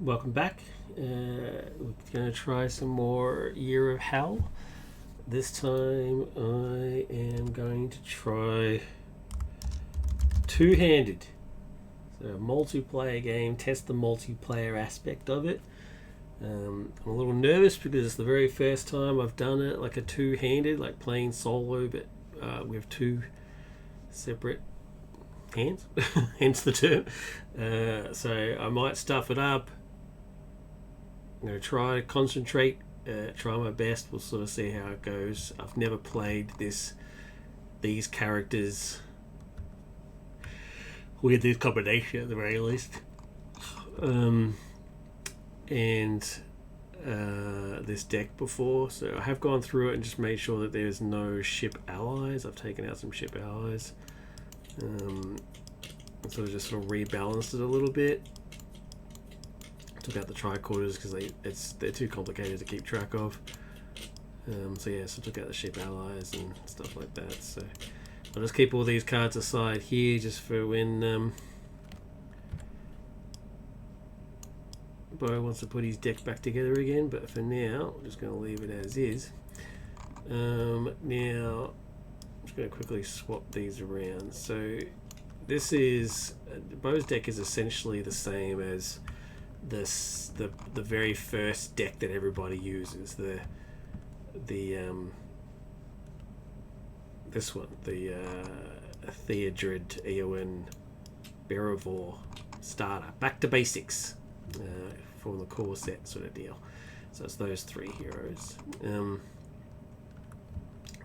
welcome back. We're going to try some more Year of Hell. This time I am going to try two-handed. So a multiplayer game, test the multiplayer aspect of it. I'm a little nervous because it's the very first time I've done it like a two-handed, like playing solo, but with two separate hands, hence the term. So I might stuff it up. I'm going to try to concentrate, try my best. We'll sort of see how it goes. I've never played these characters with this combination at the very least. And this deck before, so I have gone through it and just made sure that there's no ship allies. I've taken out some ship allies. Sort of rebalanced it a little bit. Took out the tricorders because they're too complicated to keep track of. So took out the ship allies and stuff like that. So I'll just keep all these cards aside here just for when Bo wants to put his deck back together again. But for now, I'm just going to leave it as is. Now, I'm just going to quickly swap these around. So this is Bo's deck is essentially the same as the very first deck that everybody uses. This one, the Theodred Eowyn Berevor starter, back to basics, from the core set sort of deal. So it's those three heroes.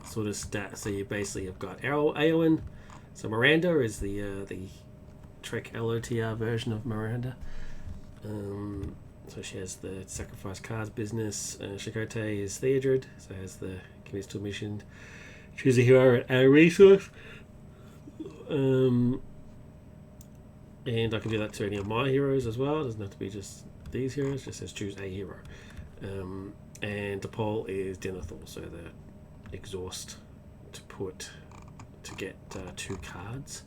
Sort of stat. So you basically have got Eowyn. So Miranda is the TrekLotR version of Miranda. So she has the sacrifice cards business. Chakotay is Theodred, so has the commits to a mission, choose a hero at a resource. And I can do that to any of my heroes as well. It doesn't have to be just these heroes, it just says choose a hero. And Depol is Denethor, so the exhaust to get 2 cards.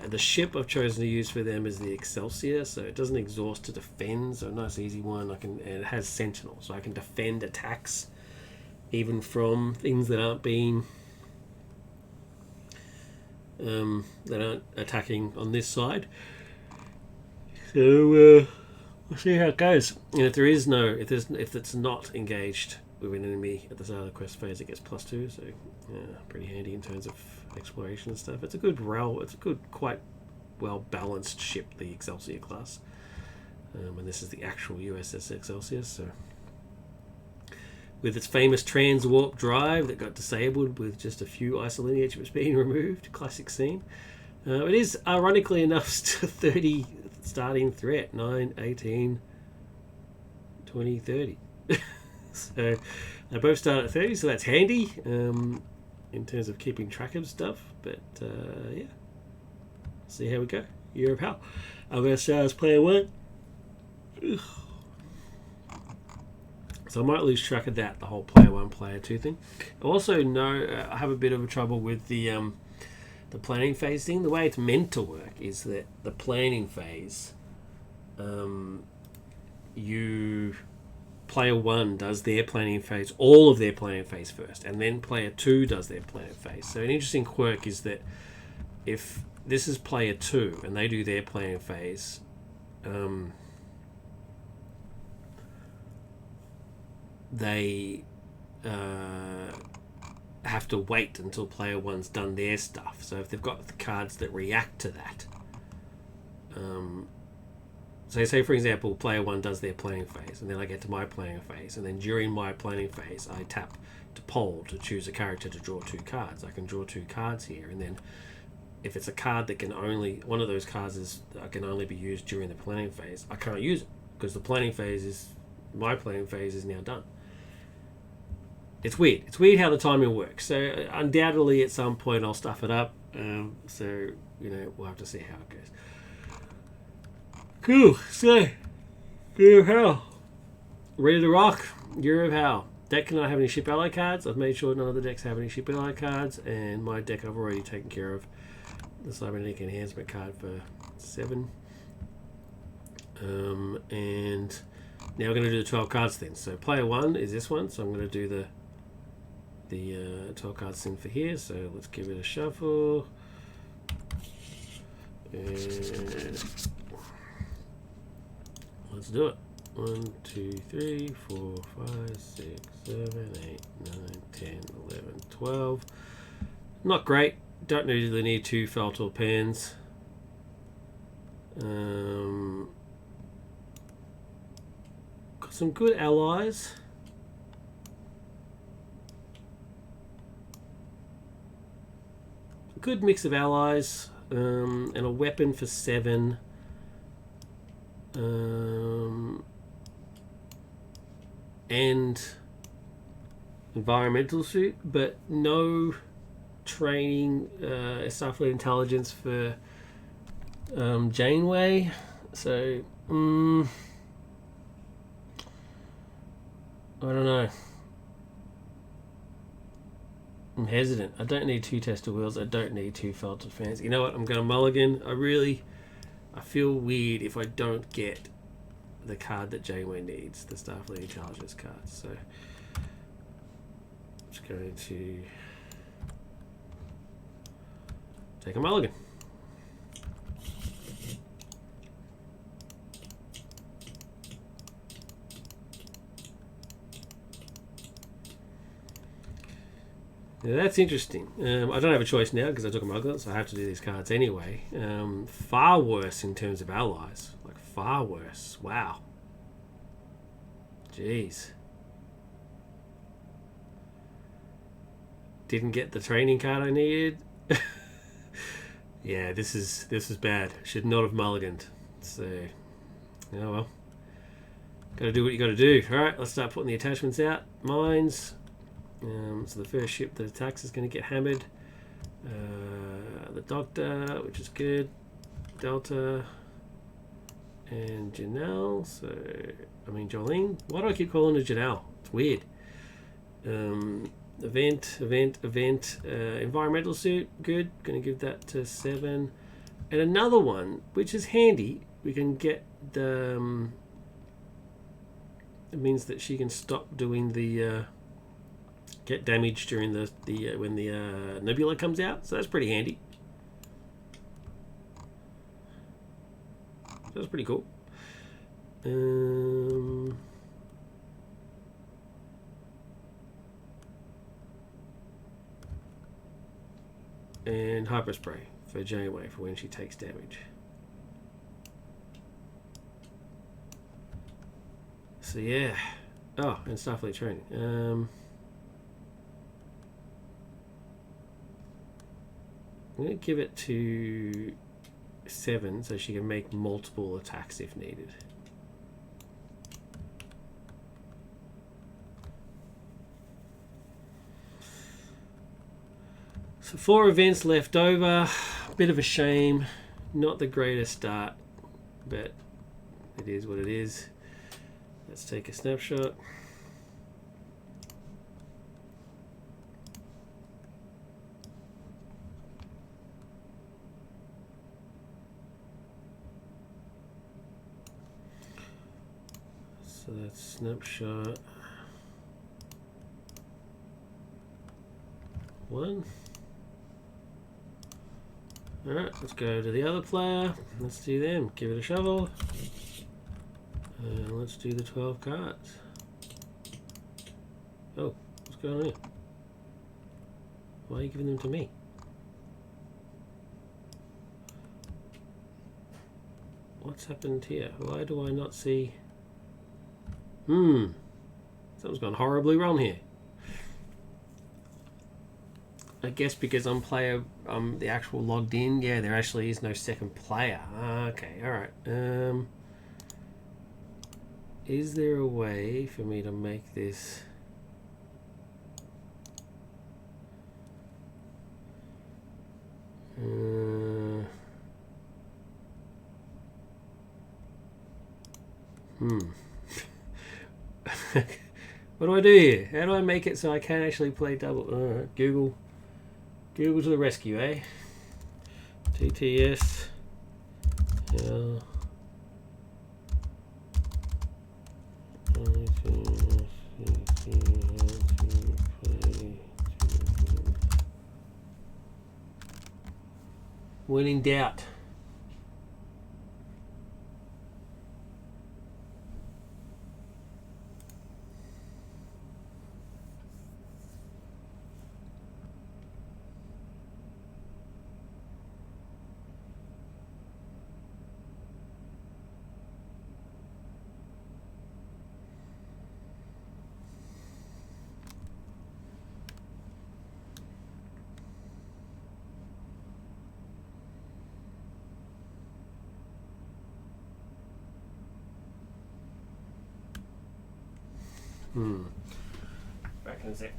The ship I've chosen to use for them is the Excelsior, so it doesn't exhaust to defend, so a nice easy one. And it has Sentinel, so I can defend attacks even from things that aren't being that aren't attacking on this side. So we'll see how it goes. And if it's not engaged with an enemy at the start of the quest phase, it gets +2, so pretty handy in terms of exploration and stuff. It's a good quite well balanced ship, the Excelsior class, and this is the actual USS Excelsior. So with its famous trans-warp drive that got disabled with just a few isolinear chips being removed, classic scene. It is ironically enough to 30 starting threat, 9, 18, 20, 30. So they both start at 30, so that's handy in terms of keeping track of stuff. But see how we go. Year of Hell. I'm going to start as player 1. So I might lose track of that, the whole player 1, player 2 thing. I also know I have a bit of a trouble with the planning phase thing. The way it's meant to work is that the planning phase, player 1 does their planning phase, all of their planning phase first, and then player 2 does their planning phase. So an interesting quirk is that if this is player 2 and they do their planning phase, they have to wait until player 1's done their stuff. So if they've got the cards that react to that, so say for example player 1 does their planning phase and then I get to my planning phase, and then during my planning phase I tap to poll to choose a character to draw 2 cards. I can draw 2 cards here, and then if it's a card that one of those cards can only be used during the planning phase, I can't use it because my planning phase is now done. It's weird. It's weird how the timing works. So undoubtedly at some point I'll stuff it up. So we'll have to see how it goes. Cool. So Year of Hell, ready to rock. Year of Hell. Deck cannot have any ship ally cards. I've made sure none of the decks have any ship ally cards, and my deck I've already taken care of the cybernetic enhancement card for 7. And now we're going to do the 12 cards then. So player 1 is this one, so I'm going to do the 12 cards thing for here. So let's give it a shuffle. And let's do it. 1, 2, 3, 4, 5, 6, 7, 8, 9, 10, 11, 12. Not great. Don't usually need 2 felt or pens. Got some good allies. Good mix of allies. And a weapon for 7. And environmental suit, but no training Starfleet intelligence for Janeway. So I don't know. I'm hesitant. I don't need 2 tester wheels. I don't need 2 felted fans. You know what? I'm going to mulligan. I feel weird if I don't get the card that Janeway needs, the Starfleet Intelligence card. So I'm just going to take a mulligan. Now that's interesting. I don't have a choice now because I took a mulligan, so I have to do these cards anyway. Far worse in terms of allies. Like, far worse. Wow. Jeez. Didn't get the training card I needed. Yeah, this is bad. Should not have mulliganed. So, oh well. Got to do what you got to do. All right, let's start putting the attachments out. Mines. So the first ship that attacks is going to get hammered. The Doctor, which is good. Delta. And Janelle. So, I mean Jolene. Why do I keep calling her Janelle? It's weird. Event. Environmental suit. Good. Going to give that to 7. And another one, which is handy. We can get the... it means that she can stop doing the... get damage during the when the nebula comes out, so that's pretty handy. That's pretty cool. And hyper spray for Janeway for when she takes damage. So yeah. Oh, and Starfleet training. I'm going to give it to 7 so she can make multiple attacks if needed. So 4 events left over. Bit of a shame. Not the greatest start, but it is what it is. Let's take a snapshot. So that's snapshot 1. Alright, let's go to the other player. Let's do them. Give it a shovel. And let's do the 12 cards. Oh, what's going on here? Why are you giving them to me? What's happened here? Why do I not see... Something's gone horribly wrong here. I guess because I'm the actual logged in. Yeah, there actually is no second player. Okay, alright. Is there a way for me to make this... What do I do here? How do I make it so I can actually play double? Google to the rescue, eh? TTS. Yeah. When in doubt. Back in a sec.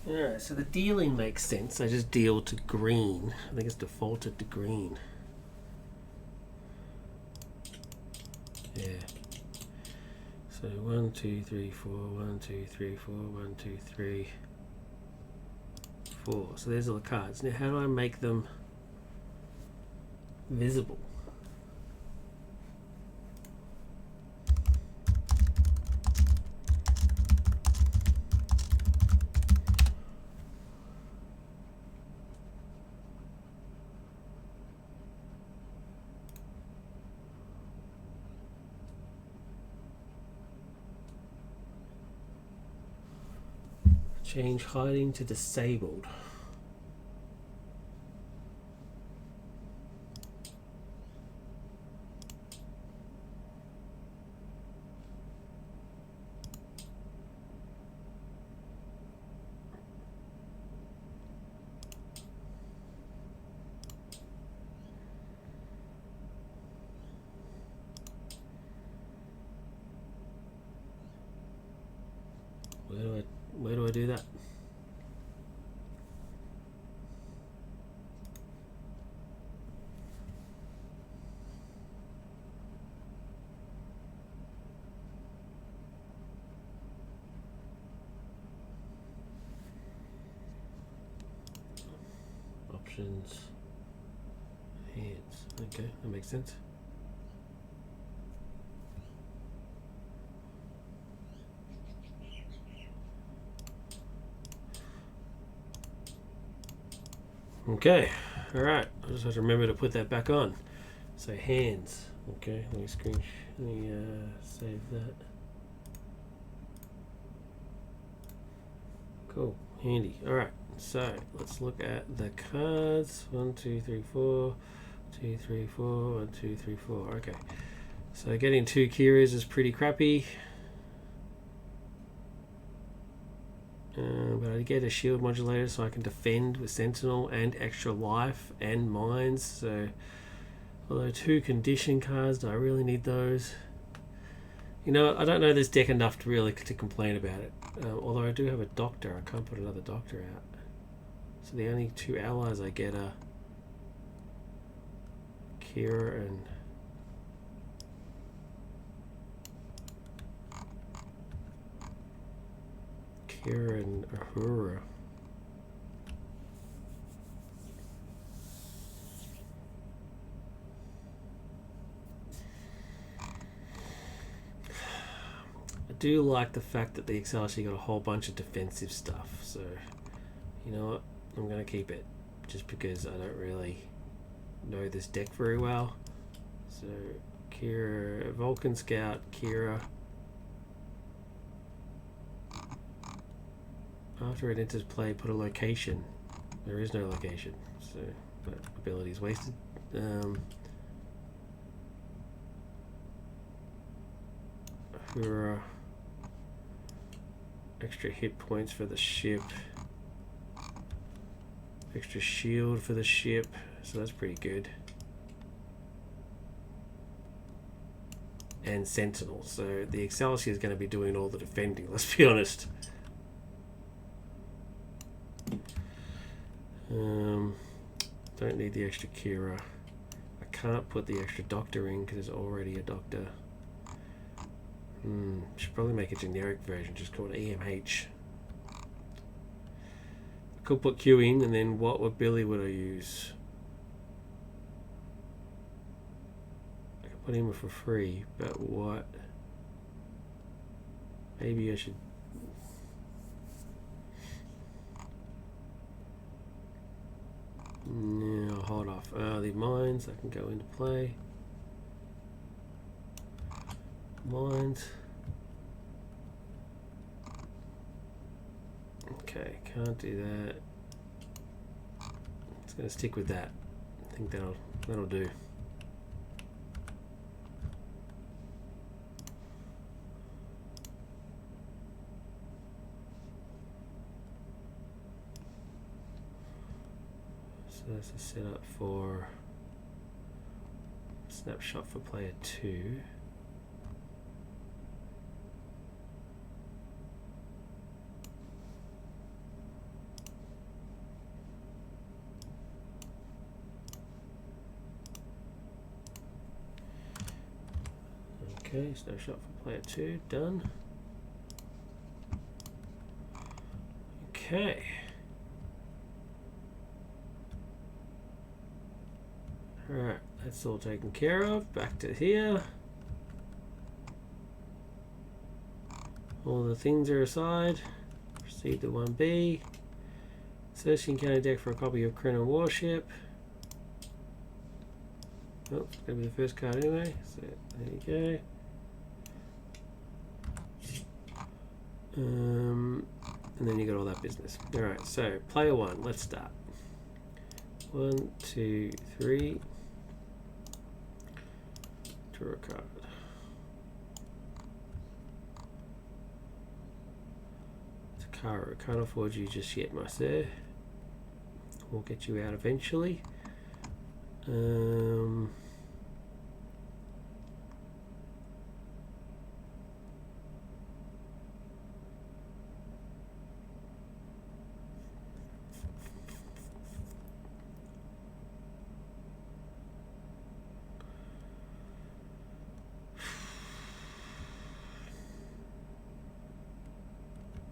Alright, so the dealing makes sense. I just deal to green. I think it's defaulted to green. Yeah. So 1, 2, 3, 4, 1, 2, 3, 4, 1, 2, 3, 4. So there's all the cards. Now how do I make them visible? Change hiding to disabled. Where do I do that? Options, hands. Okay, that makes sense. Okay, all right. I just have to remember to put that back on. So hands. Okay, let me save that. Cool, handy. All right. So let's look at the cards. 1, 2, 3, 4. 2, 3, 4. 1, 2, 3, 4. Okay. So getting 2 Kiras is pretty crappy. But I get a shield modulator so I can defend with Sentinel and extra life and mines. So, although 2 condition cards, do I really need those? You know, I don't know this deck enough to really complain about it. Although I do have a doctor, I can't put another doctor out. So the only two allies I get are Kira and Uhura. I do like the fact that the Excelsior got a whole bunch of defensive stuff, so you know what, I'm going to keep it just because I don't really know this deck very well. So Kira, Vulcan Scout, Kira. After it enters play, put a location. There is no location, so that ability is wasted. Uhura. Extra hit points for the ship. Extra shield for the ship, so that's pretty good. And Sentinel, so the Excelsior is going to be doing all the defending, let's be honest. Don't need the extra Kira. I can't put the extra Doctor in because there's already a Doctor. Should probably make a generic version, just called EMH. I could put Q in, and then what ability would I use? I could put him for free, but what? Maybe I should. No, hold off. The mines that can go into play. Mines. Okay, can't do that. It's gonna stick with that. I think that'll do. So that's a setup for snapshot for player 2. Okay, snapshot for player 2, done. Okay. Alright, that's all taken care of. Back to here. All the things are aside. Proceed to 1B. Search the encounter deck for a copy of Krenon Warship. Oh, it's going to be the first card anyway. So there you go. And then you got all that business. Alright, so player 1, let's start. 1, 2, 3. Draw a card. Takara, can't afford you just yet, my sir. We'll get you out eventually.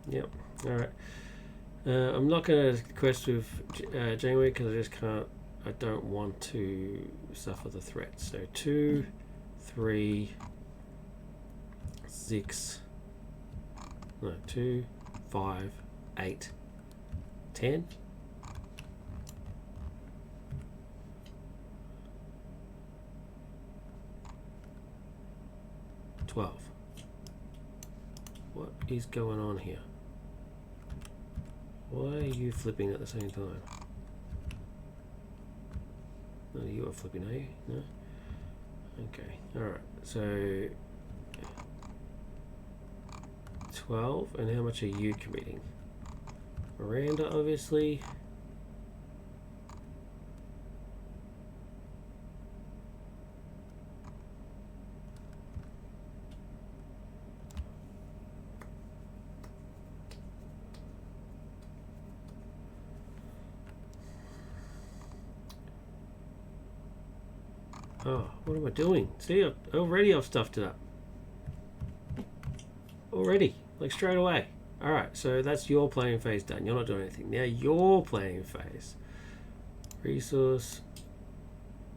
Yep. All right. I'm not going to quest with Janeway because I just can't. I don't want to suffer the threat. So 2, 3, 6. No, 2, 5, 8, 10. 12. What is going on here? Why are you flipping at the same time? No, you are flipping, are you? No? Okay, alright. So 12, and how much are you committing? Miranda, obviously. Oh, what am I doing? See, I've stuffed it up. Already, like straight away. Alright, so that's your planning phase done. You're not doing anything. Now your planning phase. Resource,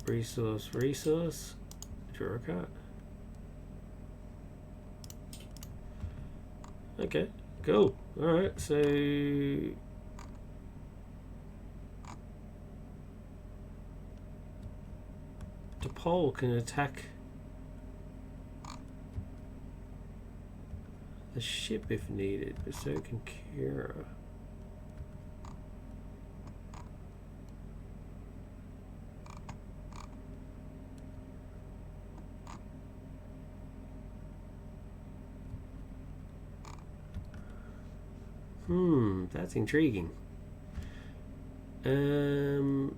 resource, resource. Draw a card. Okay, cool. Alright, so Pole can attack the ship if needed, but so can Kira. That's intriguing. I'm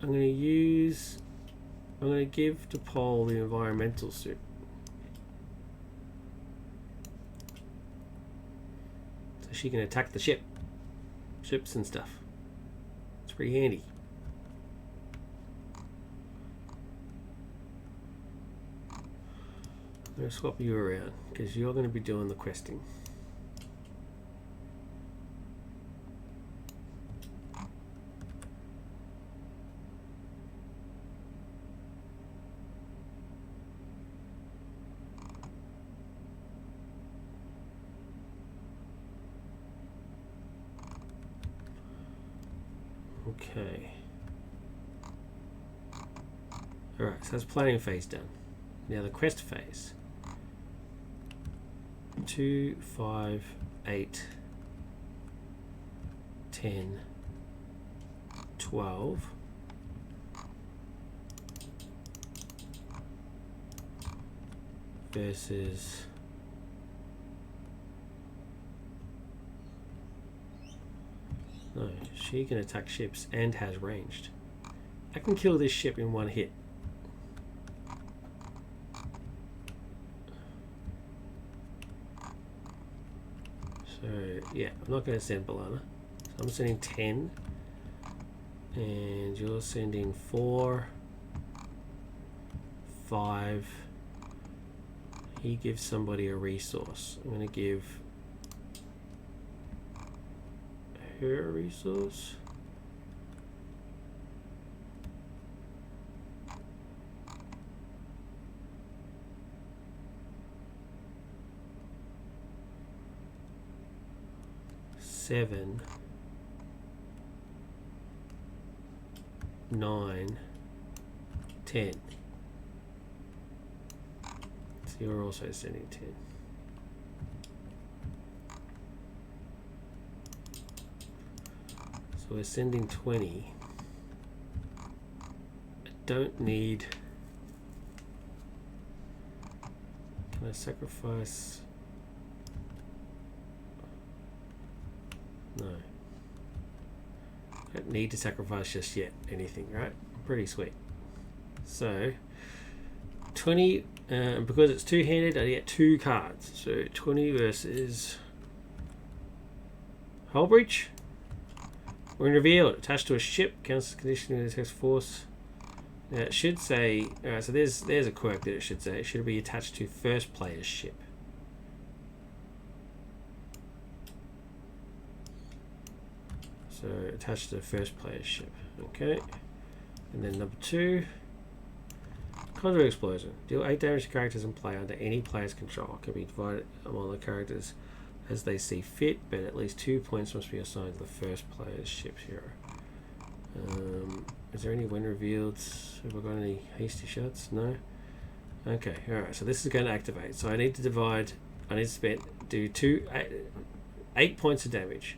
going to give DePaul the environmental suit. So she can attack the ships and stuff. It's pretty handy. I'm going to swap you around because you're going to be doing the questing. Okay. Alright, so that's planning phase done. Now the quest phase. 2, 5, 8, 10, 12. Versus no, she can attack ships and has ranged. I can kill this ship in one hit. So yeah, I'm not going to send Balana. So I'm sending 10, and you're sending 4, 5. He gives somebody a resource. I'm going to give her a resource. Seven, 9, 10. So you're also sending 10. So we're sending 20. I don't need. Can I sacrifice? No. I don't need to sacrifice just yet anything, right? Pretty sweet. So 20, because it's two-handed, I get 2 cards. So 20 versus Hull Breach. When revealed, attached to a ship, counts as conditioning the text force. Now it should say, alright, so there's a quirk that it should say. It should be attached to first player's ship. So attached to the first player's ship. Okay. And then number 2. Conjuring Explosion. Deal 8 damage to characters in play under any player's control. Can be divided among the characters as they see fit, but at least 2 points must be assigned to the first player's ship's hero. Is there any when revealed? Have I got any hasty shots? No? Okay, alright, so this is going to activate. So I need to divide, I need to do 8 points of damage.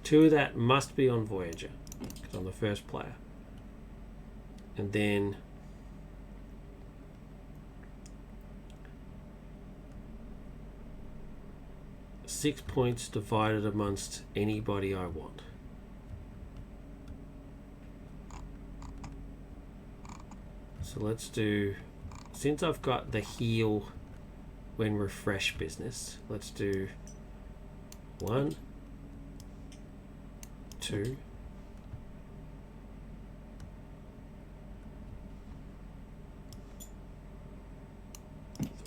2 of that must be on Voyager, because I'm the first player. And then six points divided amongst anybody I want. So let's do, since I've got the heal when refresh business, let's do 1, 2,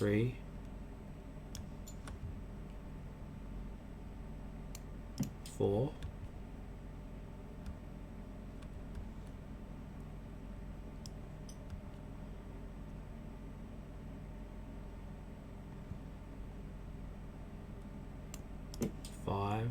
3, 4, 5,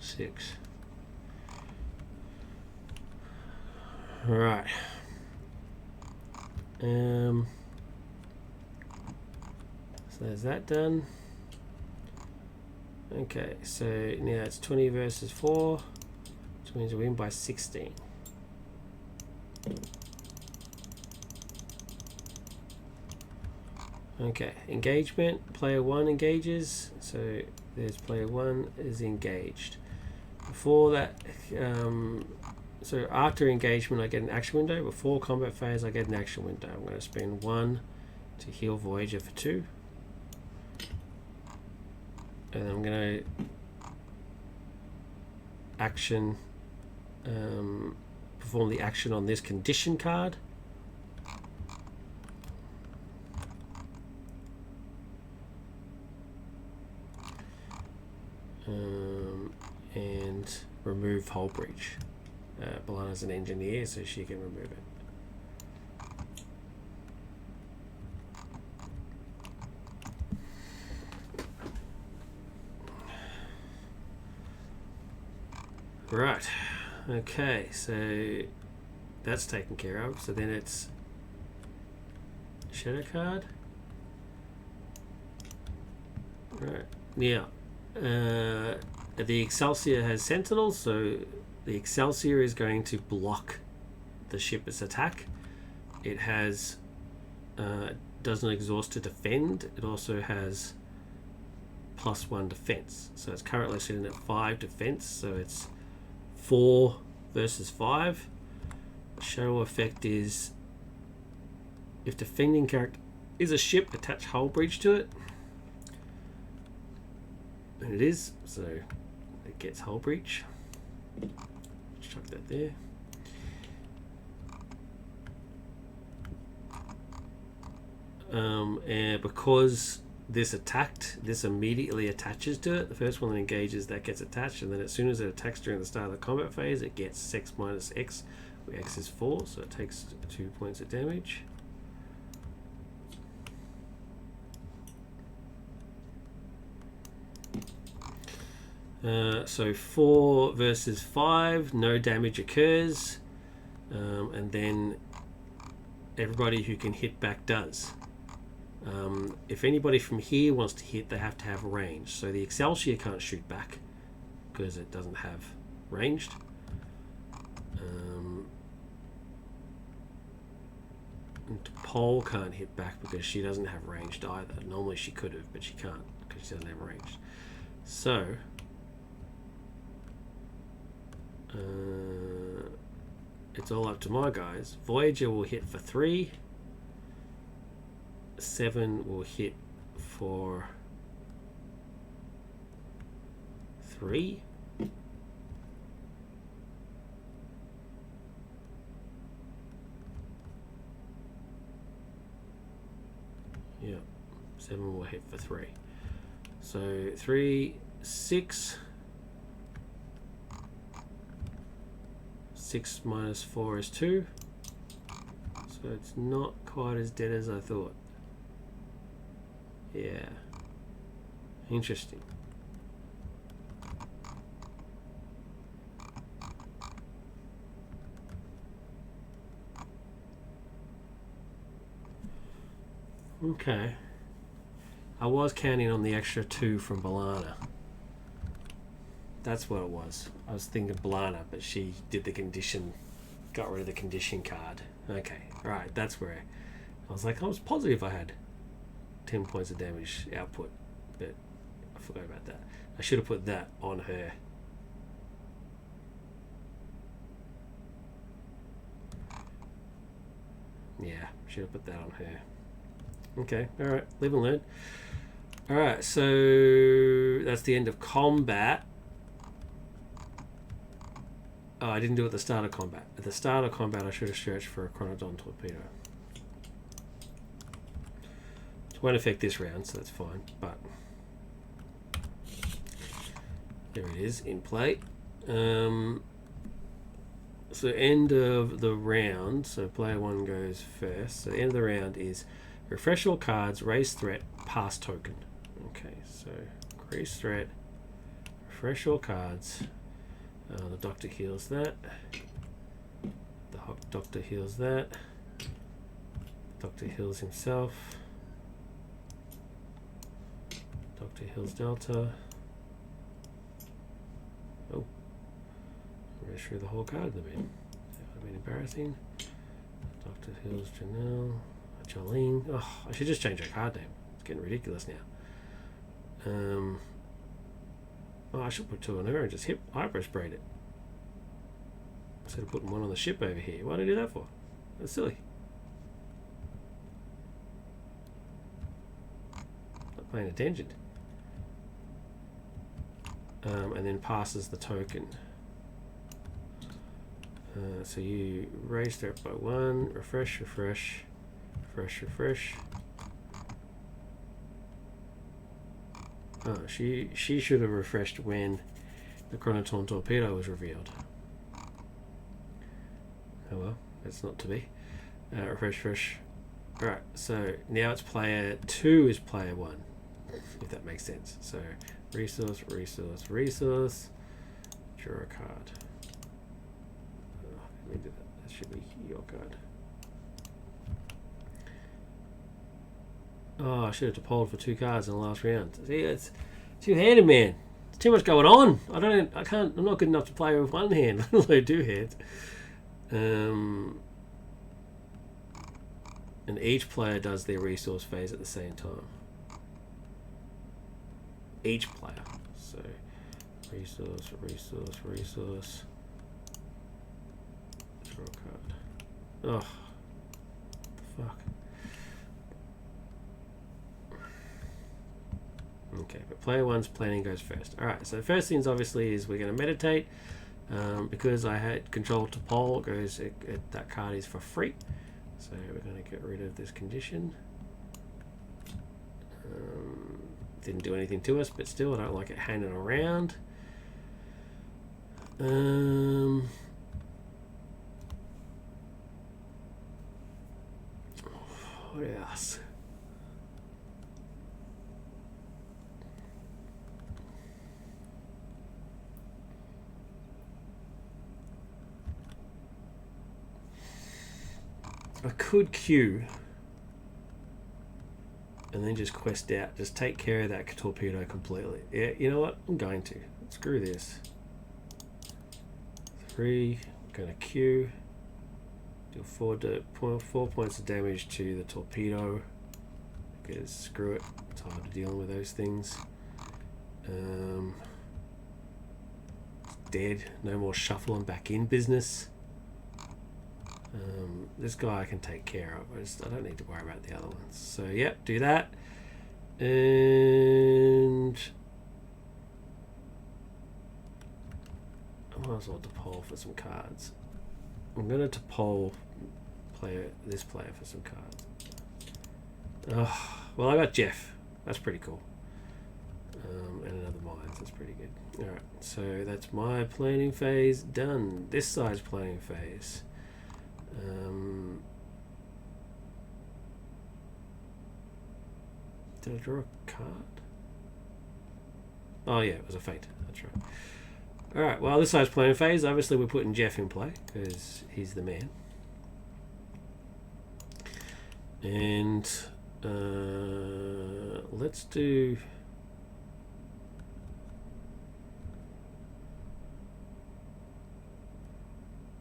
6. All right. So there's that done. Okay, so now it's 20 versus 4, which means we win by 16. Okay, engagement. Player 1 engages. So there's player 1 is engaged. Before that, so after engagement, I get an action window. Before combat phase, I get an action window. I'm going to spend 1 to heal Voyager for 2. And I'm going to action, perform the action on this condition card. And remove hull breach. Balana's an engineer, so she can remove it. Right. Okay, so that's taken care of. So then it's shadow card. Right. Now, the Excelsior has Sentinels, so the Excelsior is going to block the ship's attack. It has doesn't exhaust to defend. It also has +1 defense. So it's currently sitting at 5 defense. So it's 4 versus 5. The shadow effect is if defending character is a ship, attach hull breach to it. And it is, so it gets hull breach. Chuck that there. And because this attacked, this immediately attaches to it. The first one that engages, that gets attached, and then as soon as it attacks during the start of the combat phase, it gets X minus X, where X is 4, so it takes 2 points of damage. So 4 versus 5, no damage occurs, and then everybody who can hit back does. If anybody from here wants to hit, they have to have range. So the Excelsior can't shoot back because it doesn't have ranged. And Pole can't hit back because she doesn't have ranged either. Normally she could have, but she can't because she doesn't have ranged. So it's all up to my guys. Voyager will hit for 3. 7 will hit for 3. Yeah, 7 will hit for 3. So 3, 6. 6 minus 4 is 2. So it's not quite as dead as I thought. Yeah. Interesting. Okay. I was counting on the extra 2 from Balana. That's what it was. I was thinking Balana, but she did the condition, got rid of the condition card. Okay, alright, that's where I was like, I was positive I had 10 points of damage output, but I forgot about that. I should have put that on her. Yeah, should have put that on her. Okay, alright, live and learn. Alright, so that's the end of combat. Oh, I didn't do it at the start of combat. At the start of combat, I should have searched for a Chronodon torpedo. It won't affect this round, so that's fine, but there it is in play. So end of the round, so player 1 goes first. So the end of the round is refresh all cards, raise threat, pass token. Okay, so raise threat, refresh all cards. The doctor heals that. The doctor heals that. Doctor heals himself. Doctor heals Delta. Oh. Raise through the whole card in the bin. That would have been embarrassing. Doctor heals Janelle. Jolene. Oh, I should just change her card name. It's getting ridiculous now. Oh, I should put 2 on her and just hyper sprayed it. Instead of putting 1 on the ship over here. Why did I do that for? That's silly. Not paying attention. And then passes the token. So you raise threat by 1, refresh, refresh, refresh, refresh. Oh, she should have refreshed when the Chronoton torpedo was revealed. Oh well, that's not to be. Refresh, refresh. Alright, so now it's player 2 is player 1, if that makes sense. So resource, resource, resource. Draw a card. Oh, let me do that. That should be your card. Oh, I should have polled for 2 cards in the last round. See, it's two-handed, man. There's too much going on. I'm not good enough to play with 1 hand, let alone 2 hands. And each player does their resource phase at the same time. Each player. So, resource, resource, resource. Draw a card. Oh, what the fuck. Okay, but player 1's planning goes first. Alright, so first things obviously is we're going to meditate. Because I had control to poll, that card is for free. So we're going to get rid of this condition. Didn't do anything to us, but still I don't like it hanging around. What else? I could queue and then just quest out. Just take care of that torpedo completely. Yeah, you know what? I'm going to. Screw this. 3. I'm going to queue. Deal 4 points of damage to the torpedo. Because screw it. It's hard to deal with those things. Dead. No more shuffling back in business. This guy I can take care of. I don't need to worry about the other ones. So yep, do that. And I might as well poll for some cards. I'm going to poll this player for some cards. Oh, well, I got Jeff. That's pretty cool. And another mines. That's pretty good. Alright, so that's my planning phase done. This side's planning phase. Did I draw a card? Oh yeah, it was a fate. That's right. Alright, well this side's planning phase. Obviously we're putting Jeff in play because he's the man. And let's do...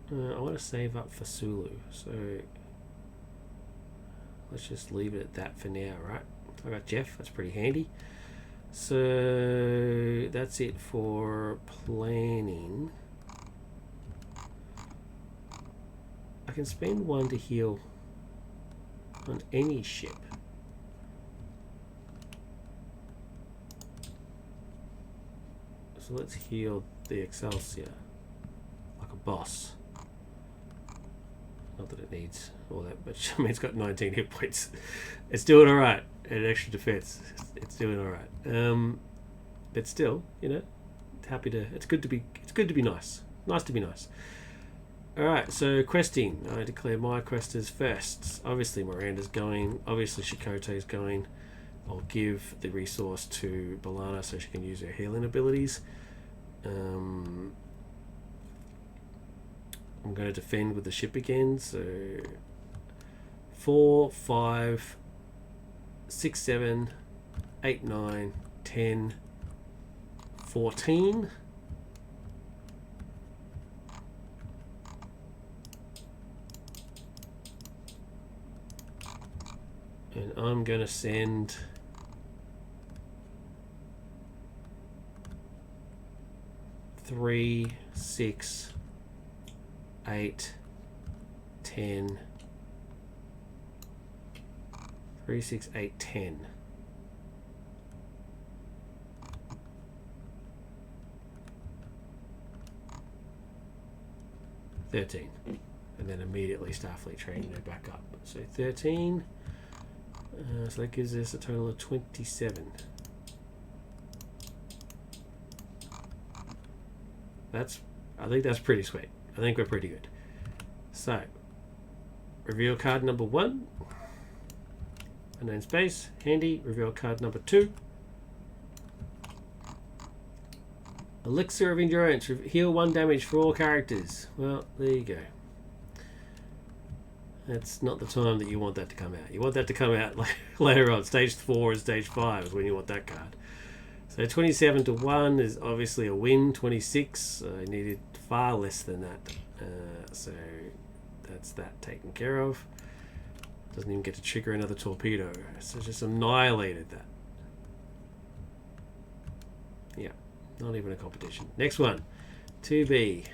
I want to save up for Sulu, so let's just leave it at that for now, right? I got Jeff, that's pretty handy. So that's it for planning. I can spend 1 to heal on any ship. So let's heal the Excelsior like a boss. Not that it needs all that much. I mean, it's got 19 hit points. It's doing all right. And extra defense. It's doing all right. But still, you know, happy to. It's good to be. It's good to be nice. Nice to be nice. All right. So questing. I declare my questers first. Obviously, Miranda's going. Obviously, Chakotay's going. I'll give the resource to B'Elanna so she can use her healing abilities. I'm going to defend with the ship again. So 4, 5, 6, 7, 8, 9, 10, 14. And I'm going to send 3, 6, 8, 10. 3, 6, 8, 10. $13. And then immediately Starfleet training her back up. So 13. So that gives us a total of 27. I think that's pretty sweet. I think we're pretty good. So, reveal card number 1. Unknown space, handy. Reveal card number 2. Elixir of Endurance. Heal 1 damage for all characters. Well, there you go. That's not the time that you want that to come out. You want that to come out later on. Stage 4 and Stage 5 is when you want that card. So 27 to 1 is obviously a win. 26, I needed far less than that. So that's that taken care of. Doesn't even get to trigger another torpedo. So just annihilated that. Yeah, not even a competition. Next one, 2B.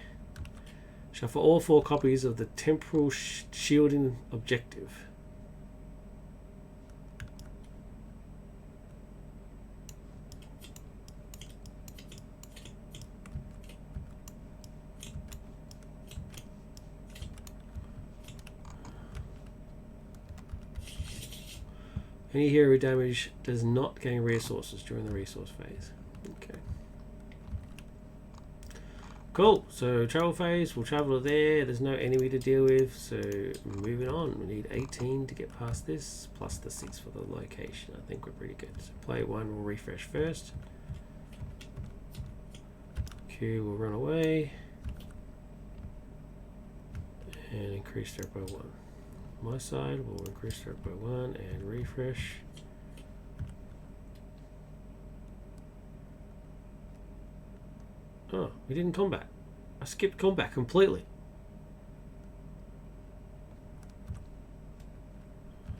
Shuffle all 4 copies of the temporal shielding objective. Any hero damage does not gain resources during the resource phase. Okay. Cool. So travel phase, we'll travel to there. There's no enemy to deal with. So moving on. We need 18 to get past this, plus the 6 for the location. I think we're pretty good. So play 1, we'll refresh first. Q will run away. And increase threat by 1. My side will increase threat by 1 and refresh. Oh, we didn't combat. I skipped combat completely.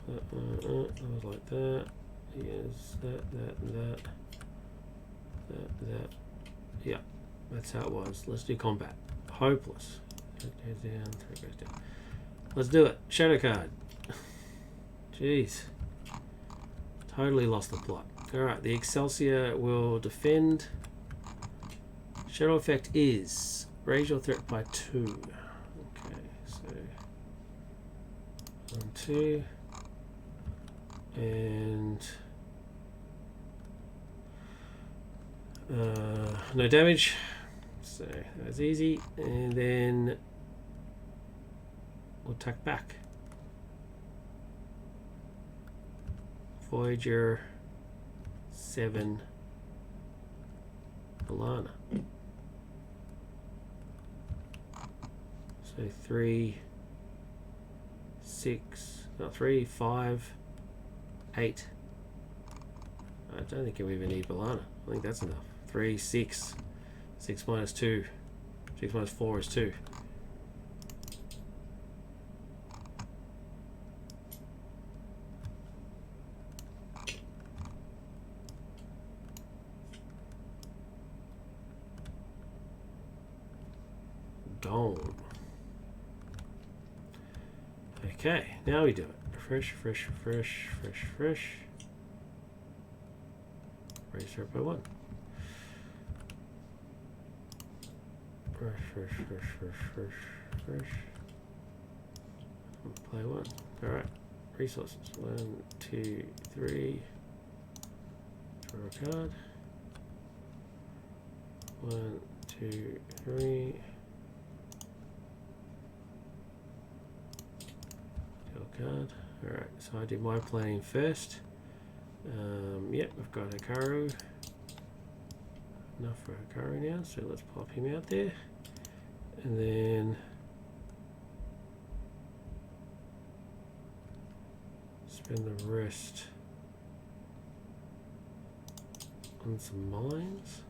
That was like that. Yes, that, and that. Yeah, that's how it was. Let's do combat. Hopeless. That goes down, 3 goes down. Let's do it. Shadow card. Jeez. Totally lost the plot. Alright, the Excelsior will defend. Shadow effect is raise your threat by 2. Okay, so 1, 2. And no damage. So that's easy. And then we'll attack back. Voyager 7 B'Elanna. So 3, 6, no 3, 5, 8. I don't think we even need B'Elanna. I think that's enough. 3, 6. 6 minus 2. 6 minus 4 is 2. Gone. Okay, now we do it. refresh. Raise her up by 1. Refresh. Play 1. Alright. Resources. 1, 2, 3. Draw a card. 1, 2, 3. Draw a card. Alright, so I did my planning first. Yep, we've got Hikaru. Enough for Hikaru now, so let's pop him out there. And then spend the rest on some mines.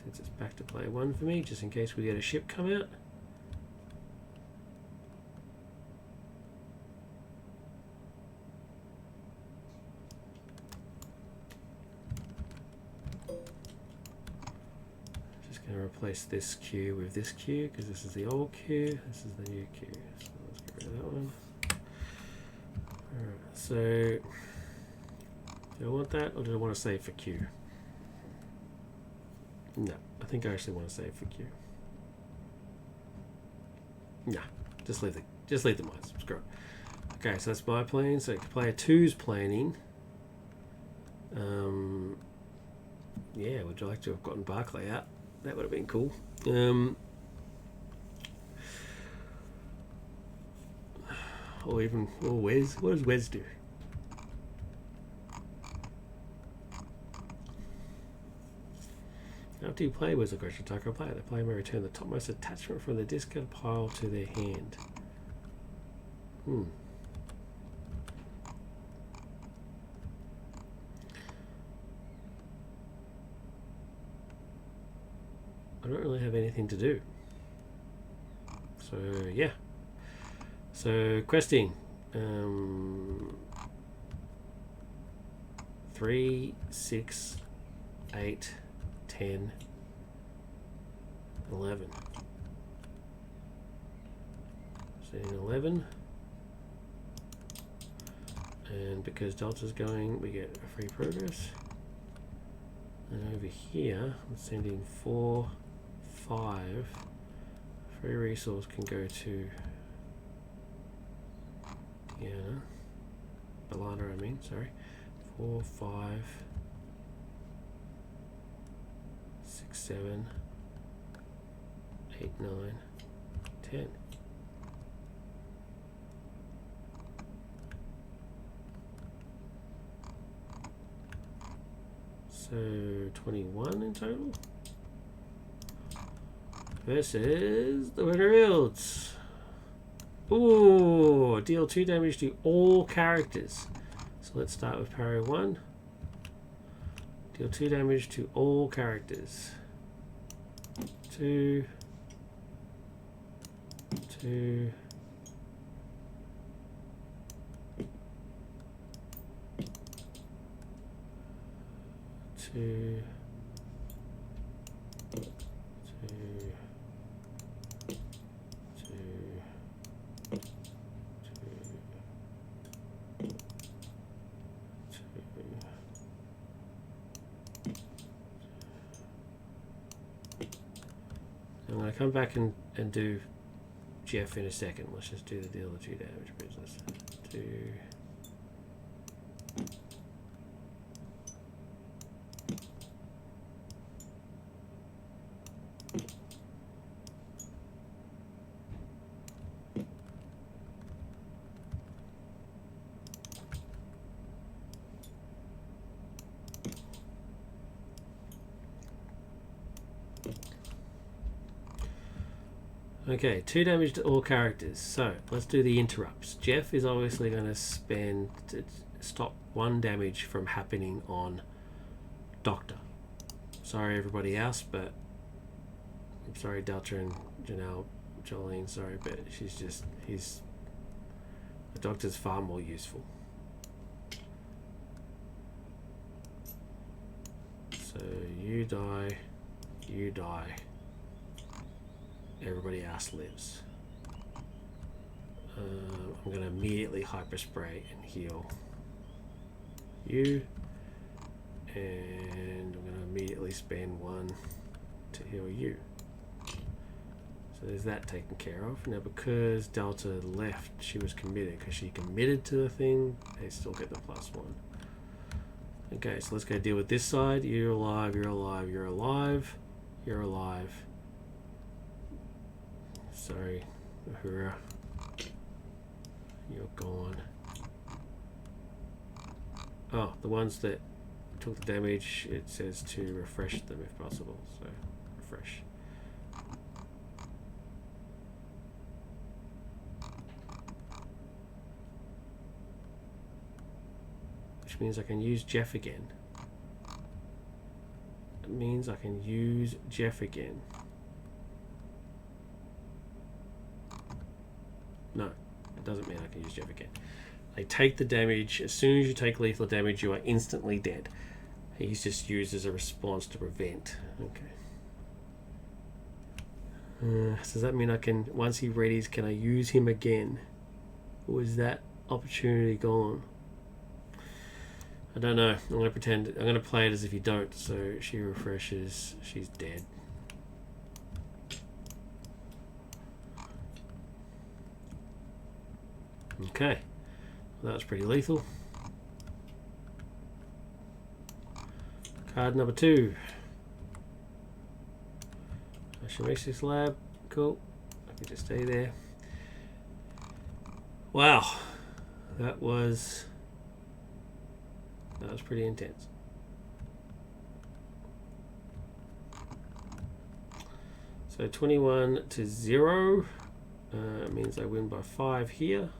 Since it's back to play 1 for me, just in case we get a ship come out. Replace this queue with this queue because this is the old queue, this is the new queue. So let's get rid of that one. Alright, so do I want that or do I want to save for queue? No, I think I actually want to save for queue. Nah, just leave the mines. Screw it. Okay, so that's my plan. So player 2's planning. Yeah, would you like to have gotten Barclay out? That would have been cool. Or Wes. What does Wes do? After you play Wes or Gretchen Tucker player, the player may return the topmost attachment from the discard pile to their hand. I don't really have anything to do. So yeah. So questing. 3, 6, 8, 10, 11. Setting 11. And because Delta's going, we get a free progress. And over here, I'm sending 4, 5. Free resource can go to Deanna. Balana, I mean, sorry. 4, 5, 6, 7, 8, 9, 10. So 21 in total versus the winner builds. Ooh, deal 2 damage to all characters. So let's start with parry 1. Deal 2 damage to all characters. 2, 2, 2, 2, 2, 2, 2. I'm going to come back and do Jeff in a second. Let's just do the deal of 2 damage business. 2. Okay, 2 damage to all characters. So let's do the interrupts. Jeff is obviously going to spend to stop 1 damage from happening on Doctor. Sorry everybody else, but I'm sorry Delta and Janelle, Jolene, sorry, but the Doctor's far more useful. So you die, everybody else lives. I'm going to immediately hyperspray and heal you, and I'm going to immediately spend 1 to heal you. So there's that taken care of. Now because Delta left, she was committed, because she committed to the thing, they still get the +1. Okay, so let's go deal with this side. You're alive, you're alive, you're alive, you're alive. Sorry, Uhura. You're gone. Oh, the ones that took the damage, it says to refresh them if possible. So, refresh. Which means I can use Jeff again. It means I can use Jeff again. No, it doesn't mean I can use Jeff again. They take the damage. As soon as you take lethal damage, you are instantly dead. He's just used as a response to prevent. Okay. So does that mean I can, once he readies, can I use him again? Or is that opportunity gone? I don't know. I'm going to pretend, I'm going to play it as if you don't. So she refreshes, she's dead. Okay. Well, that was pretty lethal. Card number 2. Ashimesh's lab. Cool. I can just stay there. Wow. That was pretty intense. So 21-0 means I win by 5 here.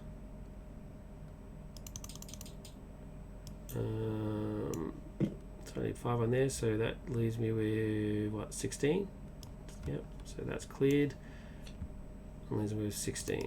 So I need 5 on there, so that leaves me with what, 16? Yep, so that's cleared. That leaves me with 16.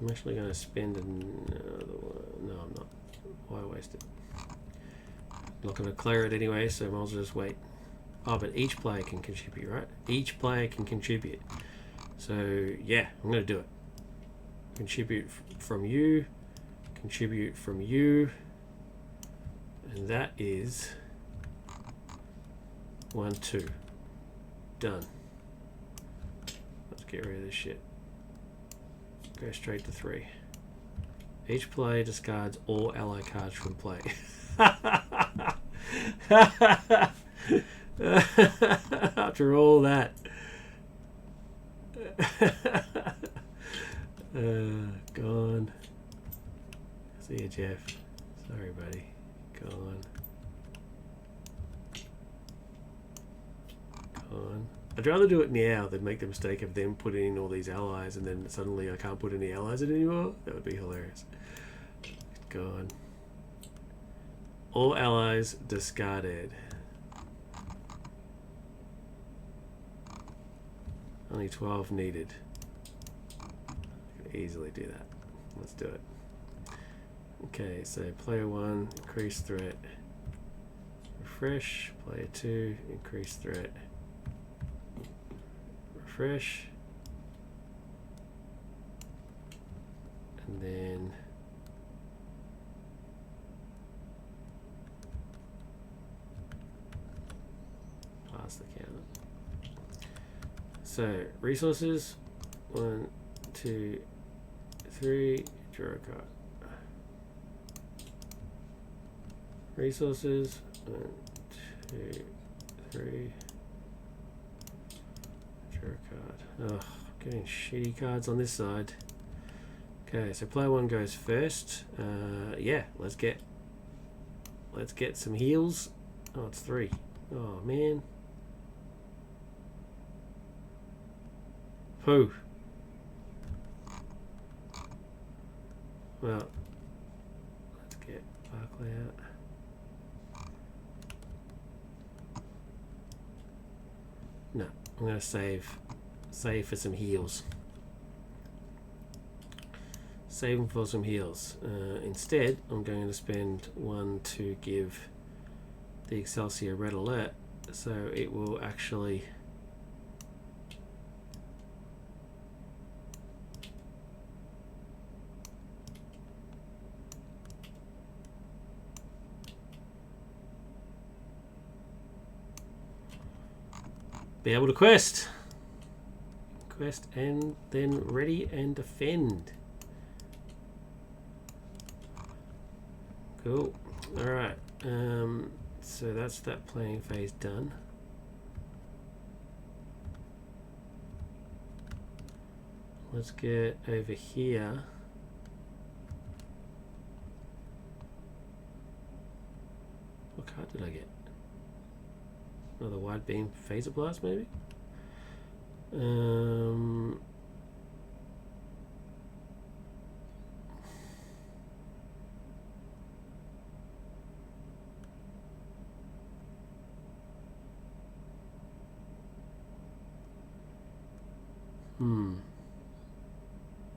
I'm actually going to spend another one. No, I'm not. Why waste it? I'm not going to clear it anyway, so I might as well just wait. Oh, but each player can contribute, right? Each player can contribute. So, yeah, I'm going to do it. Contribute from you. Contribute from you. And that is 1, 2. Done. Let's get rid of this shit. Go straight to 3. Each player discards all ally cards from play. After all that. Gone. See you, Jeff. Sorry, buddy. Gone. Gone. I'd rather do it now than make the mistake of them putting in all these allies and then suddenly I can't put any allies in anymore. That would be hilarious. Gone. All allies discarded. Only 12 needed. I can easily do that. Let's do it. Okay, so player 1, increase threat. Refresh. Player 2, increase threat. Refresh, and then pass the counter. So resources, 1, 2, 3, draw a card. Resources, 1, 2, 3. Card. Ugh, getting shitty cards on this side. Okay, so player 1 goes first. Yeah, let's get some heals. Oh, it's 3. Oh man. Pooh. Well, let's get Barclay out. No. I'm going to save Save for some heals. Saving for some heals. Instead, I'm going to spend 1 to give the Excelsior red alert, so it will actually be able to quest and then ready and defend. Cool. All right. So that's that playing phase done. Let's get over here. What card did I get? Another wide beam phaser blast, maybe?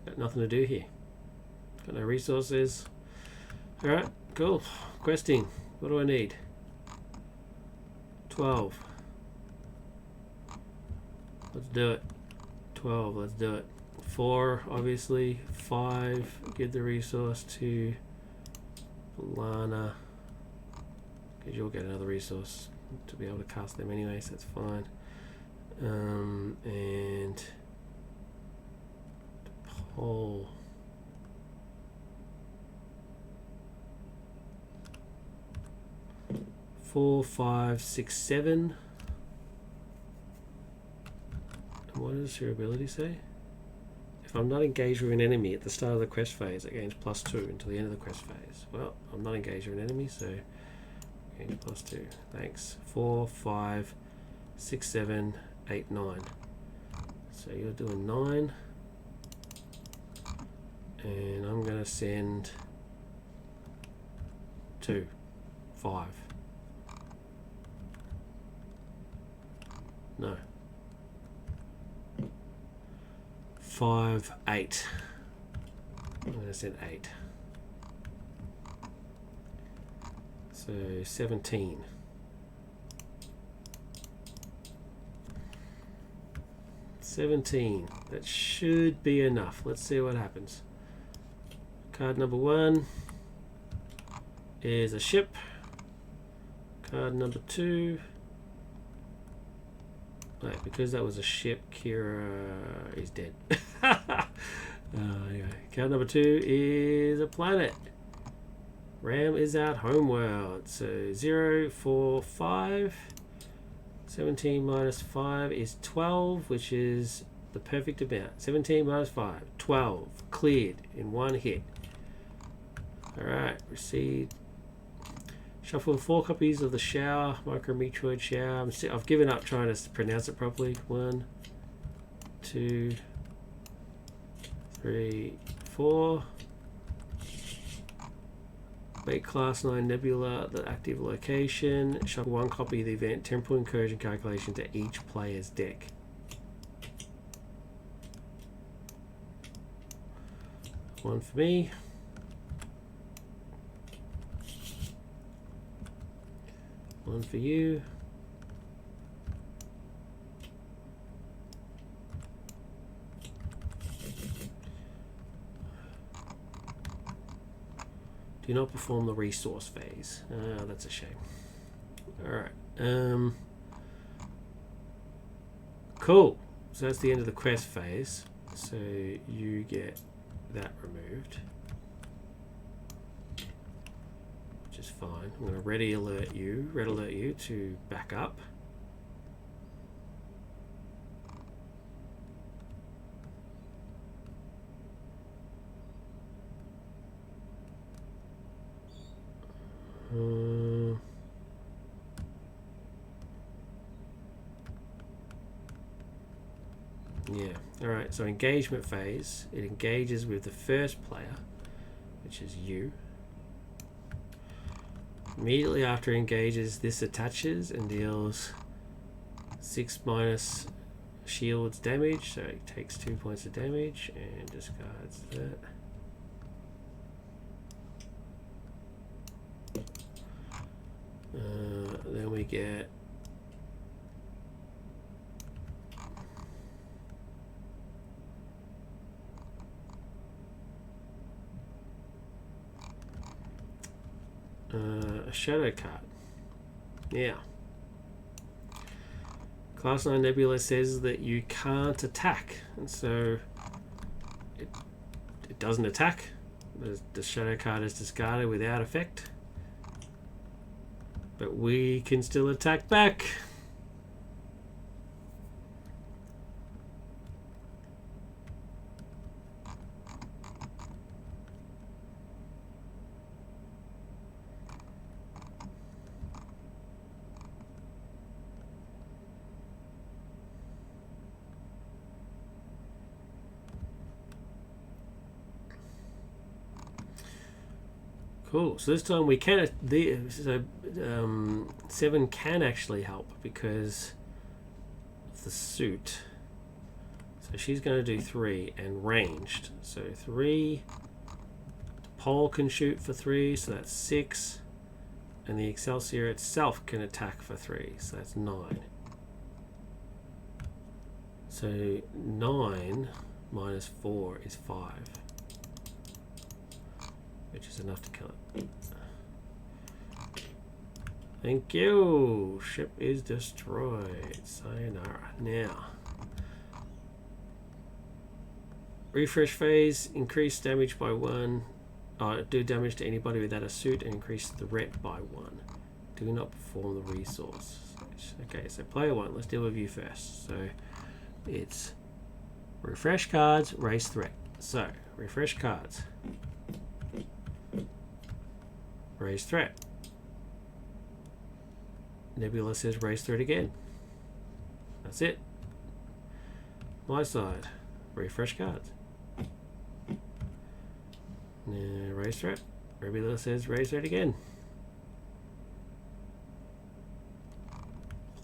Got nothing to do here. Got no resources. Alright, cool. Questing. What do I need? 12. Let's do it. 12, let's do it. 4, obviously. 5, give the resource to Lana. Because you'll get another resource to be able to cast them anyway, so that's fine. And Paul. Four, 5, 6, 7. And what does your ability say? If I'm not engaged with an enemy at the start of the quest phase, it gains +2 until the end of the quest phase. Well, I'm not engaged with an enemy, so gain +2. Thanks. 4, 5, 6, 7, 8, 9. So you're doing 9. And I'm going to send 2, 5. No. 5, 8. I'm going to send 8. So 17. That should be enough. Let's see what happens. Card number 1 is a ship. Card number 2. Right, because that was a ship, Kira is dead. Anyway, card number 2 is a planet. Ram is out homeworld. So 0, 4, 5. 17 minus 5 is 12, which is the perfect amount. 17 minus 5, 12. Cleared in one hit. Alright, receive. Shuffle 4 copies of the Shower, Micro Metroid Shower. I've given up trying to pronounce it properly. 1, 2, 3, 4. Make Class 9 Nebula the active location. Shuffle 1 copy of the event Temporal Incursion calculation to each player's deck. One for me. One for you. Do not perform the resource phase. That's a shame. Alright. Cool. So that's the end of the quest phase. So you get that removed. Which is fine. I'm going to red alert you to back up. Yeah, alright, so engagement phase, it engages with the first player, which is you. Immediately after it engages, this attaches and deals 6 minus shields damage, so it takes 2 points of damage and discards that. Then we get a shadow card. Yeah. Class 9 Nebula says that you can't attack, and so it doesn't attack. The shadow card is discarded without effect. But we can still attack back. Cool. So this time we can. So 7 can actually help because of the suit. So she's going to do 3 and ranged. So 3. Pole can shoot for 3, so that's 6. And the Excelsior itself can attack for 3, so that's 9. So 9 minus 4 is 5. Which is enough to kill it. Thank you. Ship is destroyed. Sayonara. Now, refresh phase. Increase damage by 1. Do damage to anybody without a suit and increase the ret by 1. Do not perform the resource. Okay, so player 1. Let's deal with you first. So it's refresh cards, raise threat. So refresh cards. Raise threat. Nebula says raise threat again. That's it. My side. Refresh cards. Raise threat. Nebula says raise threat again.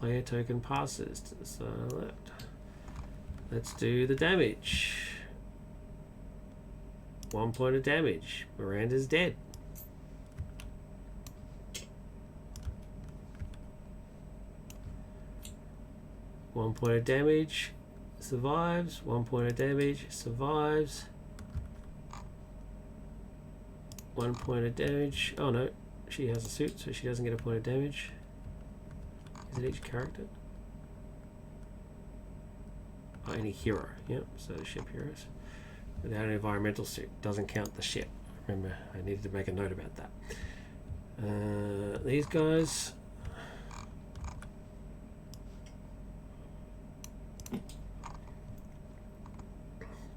Player token passes to the side of the left. Let's do the damage. 1 point of damage. Miranda's dead. 1 point of damage, survives. 1 point of damage, survives. 1 point of damage. Oh no, she has a suit, so she doesn't get a point of damage. Is it each character? Oh, any hero. Yep, so ship heroes. Without an environmental suit, doesn't count the ship. Remember, I needed to make a note about that. These guys.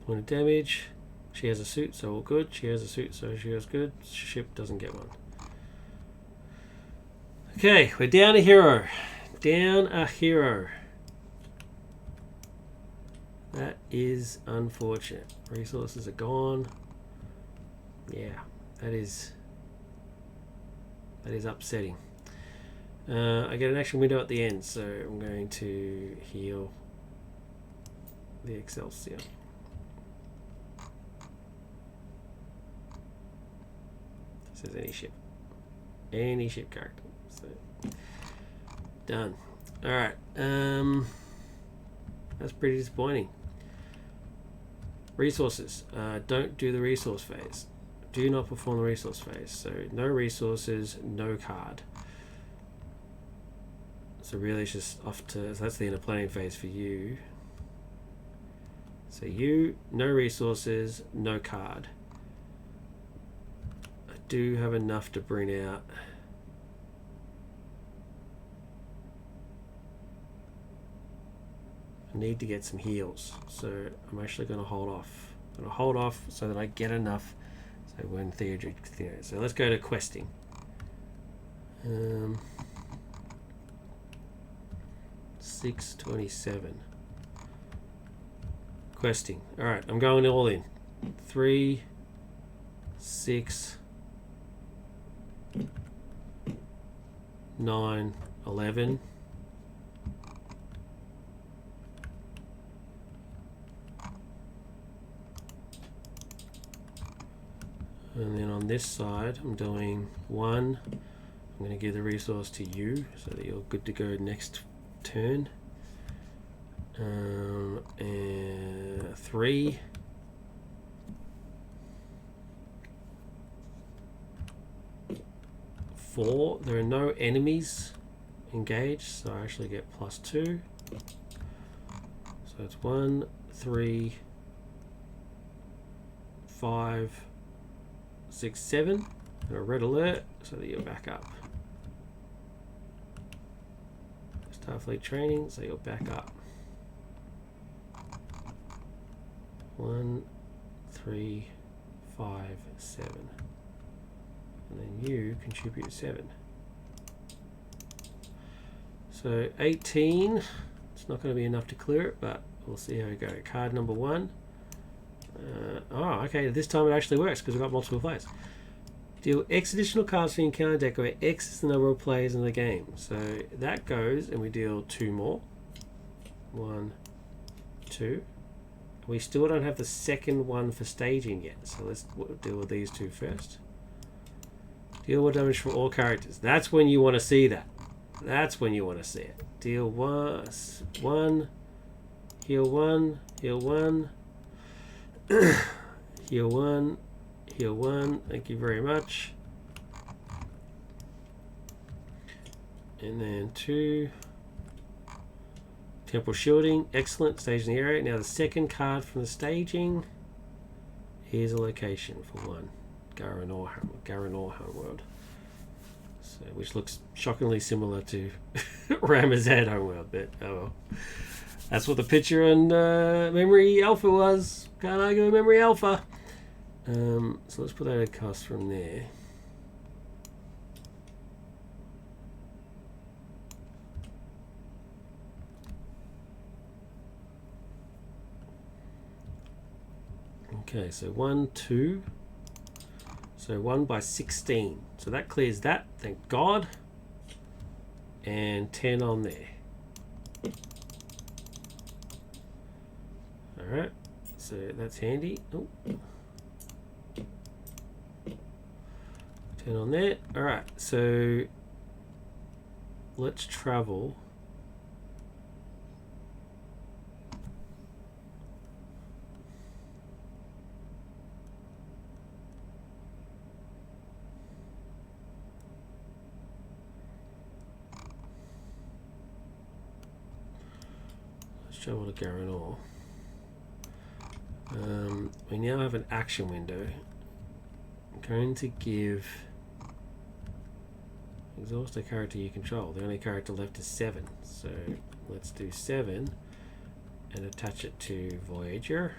Point of damage. She has a suit, so all good. She has a suit, so she has good. Ship doesn't get one. Okay, we're down a hero. Down a hero. That is unfortunate. Resources are gone. Yeah, that is upsetting. I get an action window at the end, so I'm going to heal the Excelsior. Says any ship character. So done. All right. That's pretty disappointing. Resources. Don't do the resource phase. Do not perform the resource phase. So no resources, no card. So really, it's just off to. So that's the inner planning phase for you. So you, no resources, no card. Do have enough to bring out I need to get some heals, so I'm actually going to hold off. I'm going to hold off so that I get enough so when Theodric, so let's go to questing. 627 questing. Alright, I'm going all in. 3 6 9 11 And then on this side, I'm doing 1. I'm going to give the resource to you so that you're good to go next turn. And 3. 4. There are no enemies engaged, so I actually get +2. So it's 1, 3, 5, 6, 7. And a red alert so that you're back up. Starfleet training, so you're back up. 1, 3, 5, 7. And then you contribute 7. So 18. It's not going to be enough to clear it, but we'll see how we go. Card number 1. Okay, this time it actually works because we've got multiple players. Deal X additional cards for the encounter deck where X is the number of players in the game. So that goes, and we deal 2 more. 1, 2. We still don't have the second one for staging yet, so let's deal with these 2 first. Deal 1 damage from all characters. That's when you want to see that. That's when you want to see it. Deal 1, heal 1, heal 1, heal 1, heal 1. Thank you very much. And then 2. Temporal shielding. Excellent. Staging the area. Now the second card from the staging. Here's a location for 1. Garanor homeworld. So, which looks shockingly similar to Ramazan homeworld, but oh well. That's what the picture on Memory Alpha was. Can't argue with Memory Alpha. So let's put that across from there. Okay, so 1, 2. So 1 by 16. So that clears that, thank God. And 10 on there. Alright, so that's handy. Oh. 10 on there. Alright, so let's travel. Travel to Garanor. We now have an action window. I'm going to give exhaust a character you control. The only character left is 7. So let's do 7 and attach it to Voyager.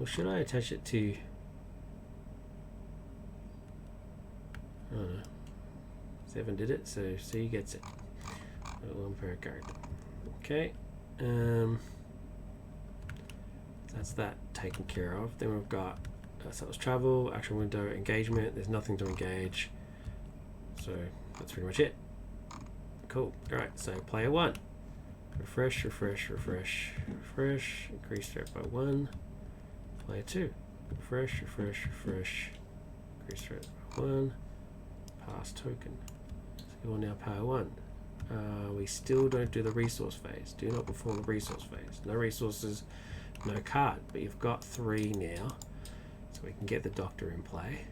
Or should I attach it to... I don't know. 7 did it, so C gets it. 1 per character. Okay. That's that taken care of. Then we've got so it's travel, action window, engagement. There's nothing to engage. So that's pretty much it. Cool. Alright, so player 1. Refresh, refresh, refresh, refresh. Increase threat by 1. Player 2. Refresh, refresh, refresh. Increase threat by 1. Pass token. So you're now player 1. We still don't do the resource phase. Do not perform the resource phase. No resources, no card. But you've got 3 now. So we can get the doctor in play.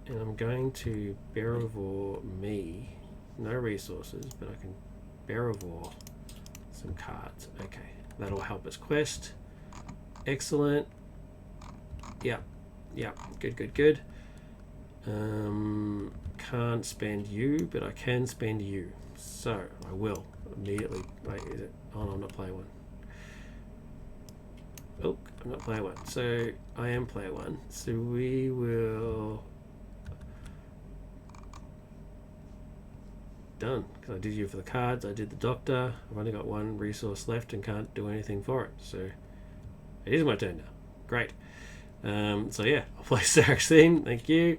And I'm going to Beravor me. No resources, but I can Beravor some cards. Okay, that'll help us quest. Excellent. Yep, yep, good, good, good. Can't spend you, but I can spend you. So I will immediately. Wait, is it? Oh, no, I'm not player 1. Oh, I'm not player 1. So I am player 1. So we will. done. Because I did you for the cards, I did the doctor. I've only got one resource left and can't do anything for it. So it is my turn now. Great. So yeah, I'll play Sarek's thing. Thank you.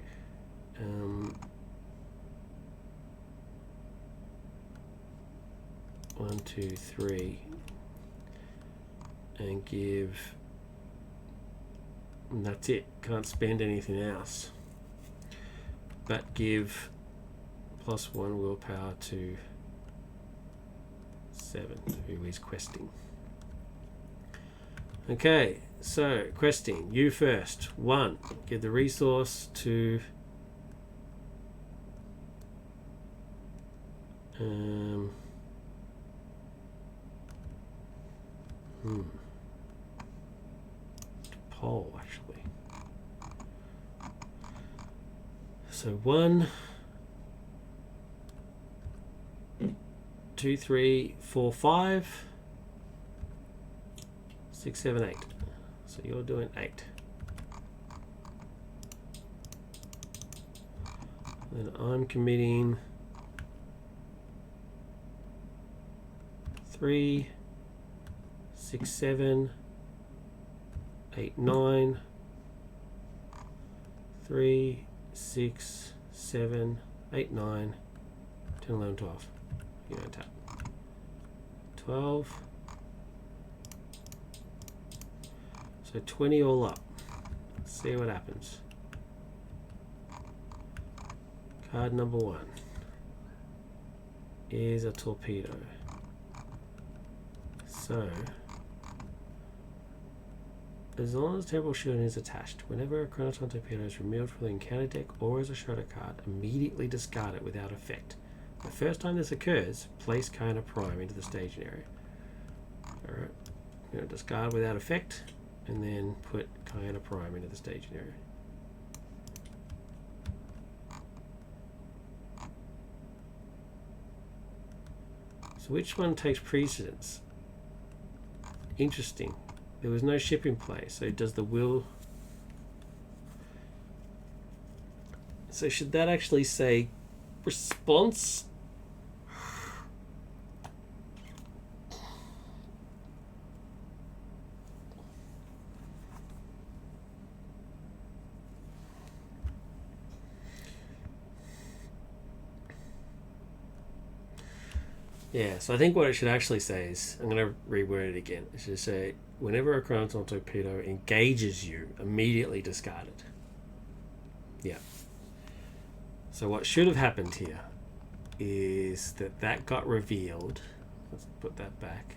1, 2, 3, and give. And that's it. Can't spend anything else. But give +1 willpower to 7, who is questing. Okay, so questing. You first. 1. Give the resource to. Pole, actually. So 1, 2, 3, 4, 5, 6, 7, 8. So you're doing 8. Then I'm committing 3, 6, 7, 8, 9, 3, 6, 7, 8, 9, 10, 11, 12. You don't tap. 12. So 20 all up. Let's see what happens. Card number 1 is a torpedo. So, as long as Terrible Shielding is attached, whenever a Chronoton torpedo is removed from the encounter deck or as a shadow card, immediately discard it without effect. The first time this occurs, place Kona Prime into the staging area. Alright, I'm going to discard without effect, and then put Kona Prime into the staging area. So which one takes precedence? Interesting. There was no ship in play, so does the will... So should that actually say response? Yeah, so I think what it should actually say is, I'm going to reword it again. It should say, whenever a Chronoton torpedo engages you, immediately discard it. Yeah. So what should have happened here is that got revealed. Let's put that back.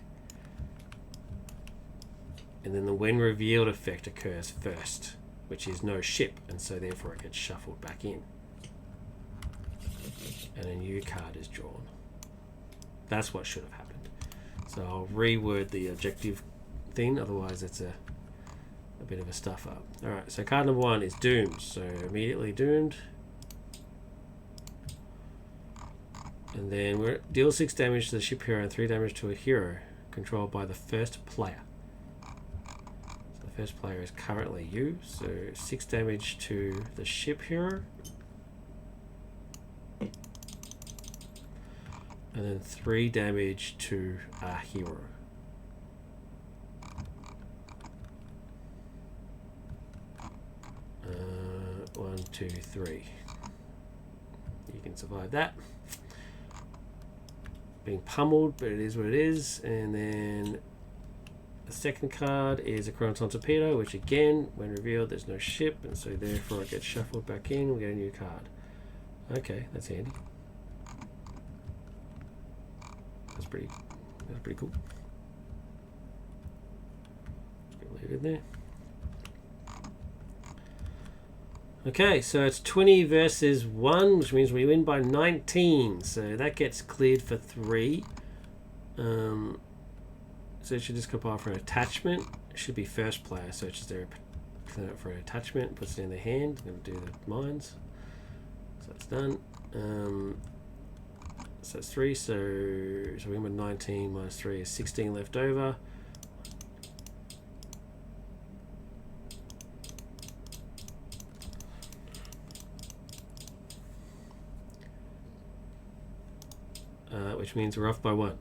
And then the when revealed effect occurs first, which is no ship, and so therefore it gets shuffled back in. And a new card is drawn. That's what should have happened. So I'll reword the objective thing, otherwise it's a bit of a stuff up. Alright, so card number 1 is doomed. So immediately doomed. And then we're deal 6 damage to the ship hero and 3 damage to a hero controlled by the first player. So the first player is currently you. So 6 damage to the ship hero. And then 3 damage to our hero. One, 2, 3. You can survive that. Being pummeled, but it is what it is. And then the second card is a Chronoton torpedo, which again, when revealed, there's no ship, and so therefore it gets shuffled back in. We get a new card. Okay, that's handy. That's pretty cool. Leave it there. Okay, so it's 20 versus 1, which means we win by 19. So that gets cleared for 3. So it should just compile for an attachment. It should be first player, so it's just there clean up for an attachment, puts it in the hand. I'm going to do the mines. So that's done. So that's 3, so we win with 19 minus 3 is 16 left over. which means we're off by 1.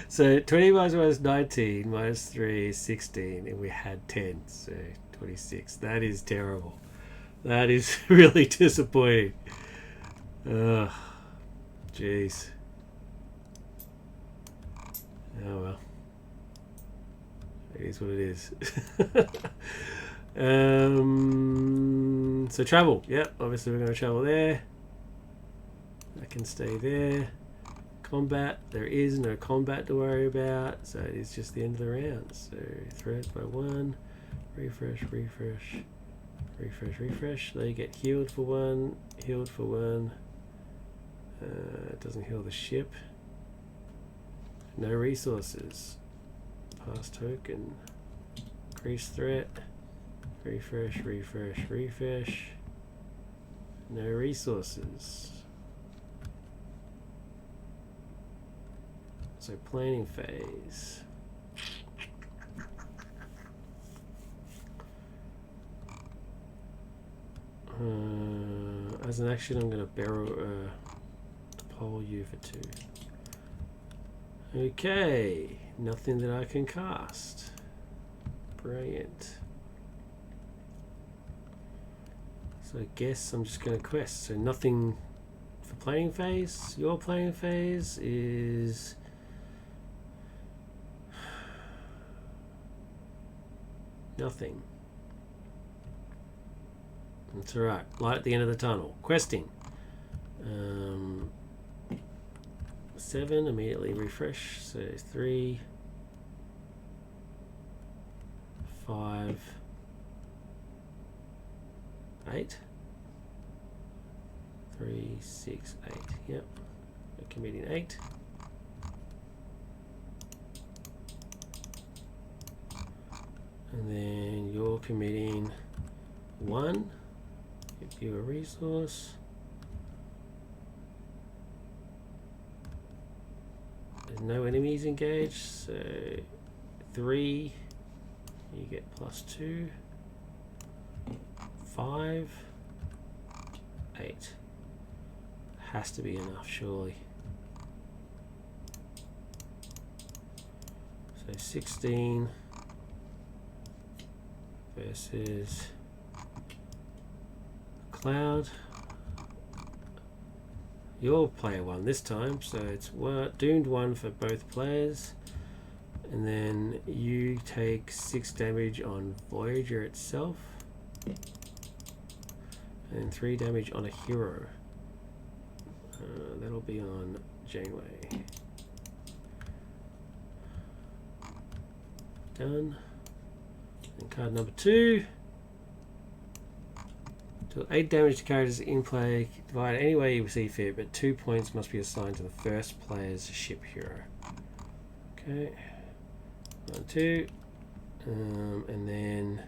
So 20 minus 1 is 19, minus 3 is 16, and we had 10, so 26. That is terrible. That is really disappointing. Ugh. Jeez. Oh well. It is what it is. So travel. Yep, obviously we're going to travel there. I can stay there. Combat. There is no combat to worry about, so it is just the end of the round. So threats by 1. Refresh, refresh, refresh, refresh. They get healed for 1. Healed for 1. It doesn't heal the ship. No resources. Pass token. Increase threat. Refresh, refresh, refresh. No resources. So planning phase. As an action, I'm going to barrel pole you for 2. Okay, nothing that I can cast. Brilliant. So I guess I'm just going to quest. So nothing for planning phase. Your planning phase is nothing. That's alright. Light at the end of the tunnel. Questing. 7, immediately refresh. So 3, 5, 8. 3, 6, 8. Yep. We're committing 8. And then you're committing 1. Give you a resource. There's no enemies engaged, so 3. You get +2. 5. 8. Has to be enough, surely. So 16 versus Cloud. Your player 1 this time, so it's doomed 1 for both players, and then you take 6 damage on Voyager itself, and 3 damage on a hero. That'll be on Janeway. Done. And card number 2. Deal 8 damage to characters in play, divide any way you see fit, but 2 points must be assigned to the first player's ship hero. Okay. 1, 2. And then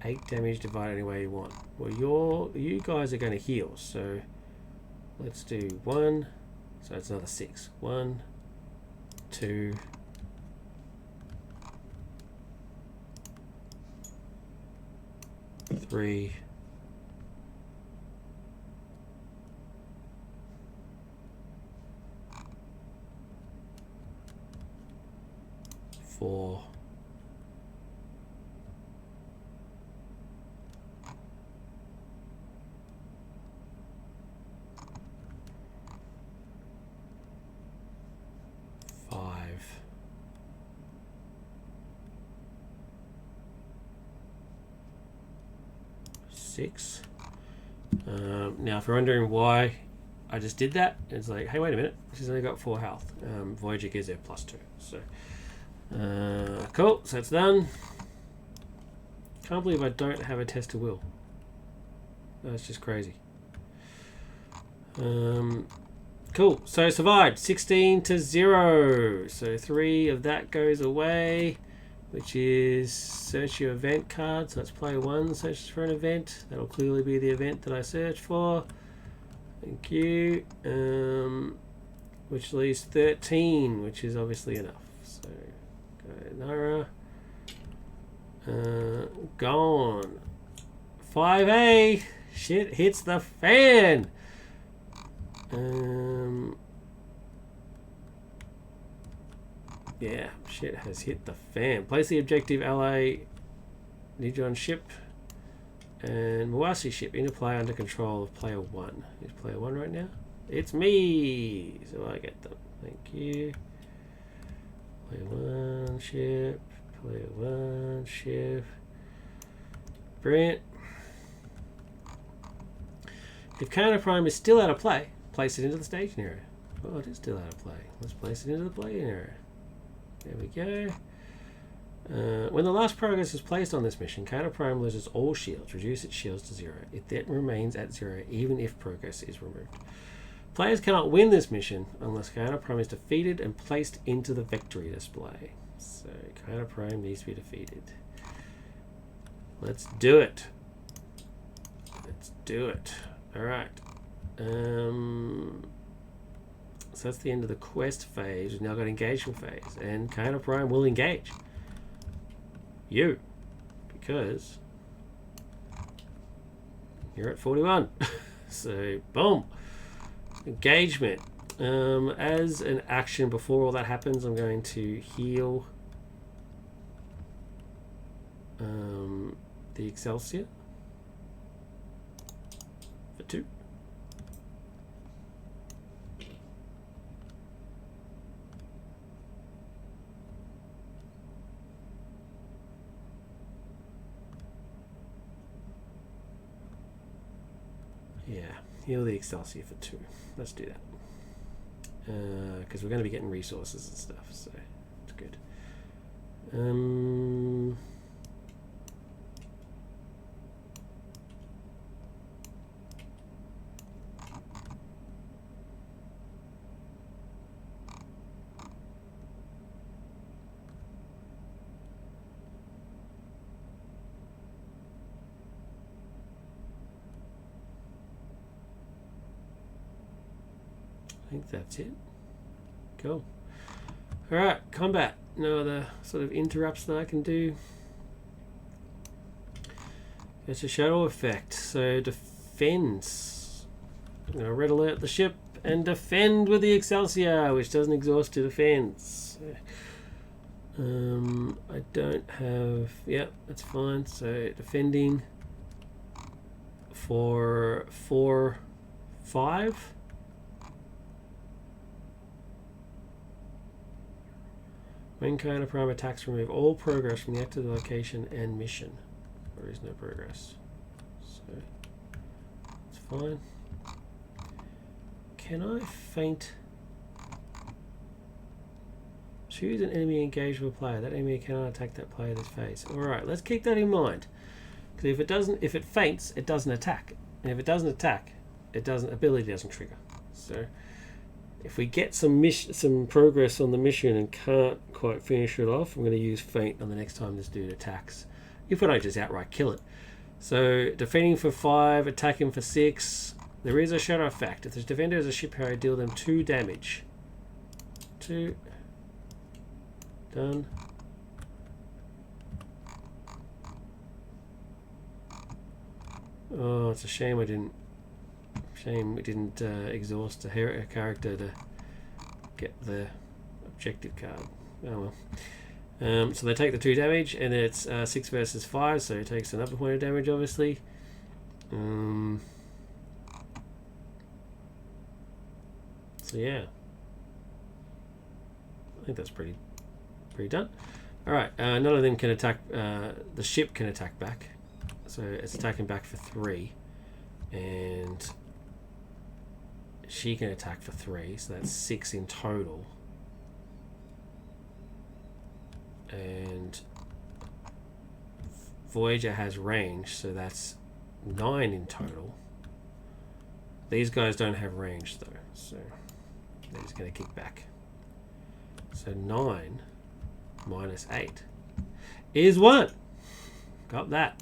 8 damage divided any way you want. Well, you guys are going to heal, so let's do 1. So it's another 6. 1, 2, 3, 4, 5, 6. Now, if you're wondering why I just did that, it's like, hey, wait a minute, she's only got 4 health. Voyager gives her +2. So, cool, so it's done. Can't believe I don't have a test of will. That's just crazy. Cool, so survived 16-0. So 3 of that goes away, which is search your event card. So let's play 1, searches for an event. That'll clearly be the event that I searched for. Thank you. Which leaves 13, which is obviously enough. So go Nara. Gone. 5A. Shit hits the fan. Yeah, shit has hit the fan. Place the objective ally Neutron ship and Mawasi ship into play under control of player 1. Is player 1 right now? It's me! So I get them. Thank you. Player 1 ship. Player 1 ship. Brilliant. If Counter Prime is still out of play, place it into the staging area. Oh, it is still out of play. Let's place it into the play area. There we go. When the last progress is placed on this mission, Counter Prime loses all shields, reduce its shields to 0. It then remains at 0 even if progress is removed. Players cannot win this mission unless Counter Prime is defeated and placed into the victory display. So Counter Prime needs to be defeated. Let's do it. Let's do it. Alright. So that's the end of the quest phase. We've now got engagement phase. And Counter Prime will engage you. Because you're at 41. So, boom. Engagement. As an action before all that happens, I'm going to heal the Excelsior for 2. Yeah, heal the Excelsior for 2. Let's do that. Because we're going to be getting resources and stuff, so it's good. I think that's it. Cool. Alright, combat. No other sort of interrupts that I can do. It's a shadow effect. So defense. I'm going to red alert the ship and defend with the Excelsior, which doesn't exhaust to defense. I don't have... Yep, that's fine. So defending for 4, 5. When Counter Prime attacks, remove all progress from the active location and mission. There is no progress. So, it's fine. Can I feint? Choose an enemy engaged with a player. That enemy cannot attack that player this phase. Alright, let's keep that in mind. Because if it feints, it doesn't attack. And if it doesn't attack, ability doesn't trigger. So if we get some progress on the mission and can't quite finish it off, I'm going to use feint on the next time this dude attacks. If we don't just outright kill it. So defending for 5, attacking for 6. There is a shadow effect. If the defender has a ship carrier, deal them 2 damage. 2. Done. Oh, it's a shame we didn't exhaust a character to get the objective card. Oh well. So they take the 2 damage, and then it's 6 versus 5, so it takes another point of damage, obviously. So yeah, I think that's pretty done. All right, none of them can attack. The ship can attack back, so it's attacking back for 3, and she can attack for 3, so that's 6 in total. And Voyager has range, so that's 9 in total. These guys don't have range though, so they're just going to kick back. So 9 minus 8 is 1. Got that.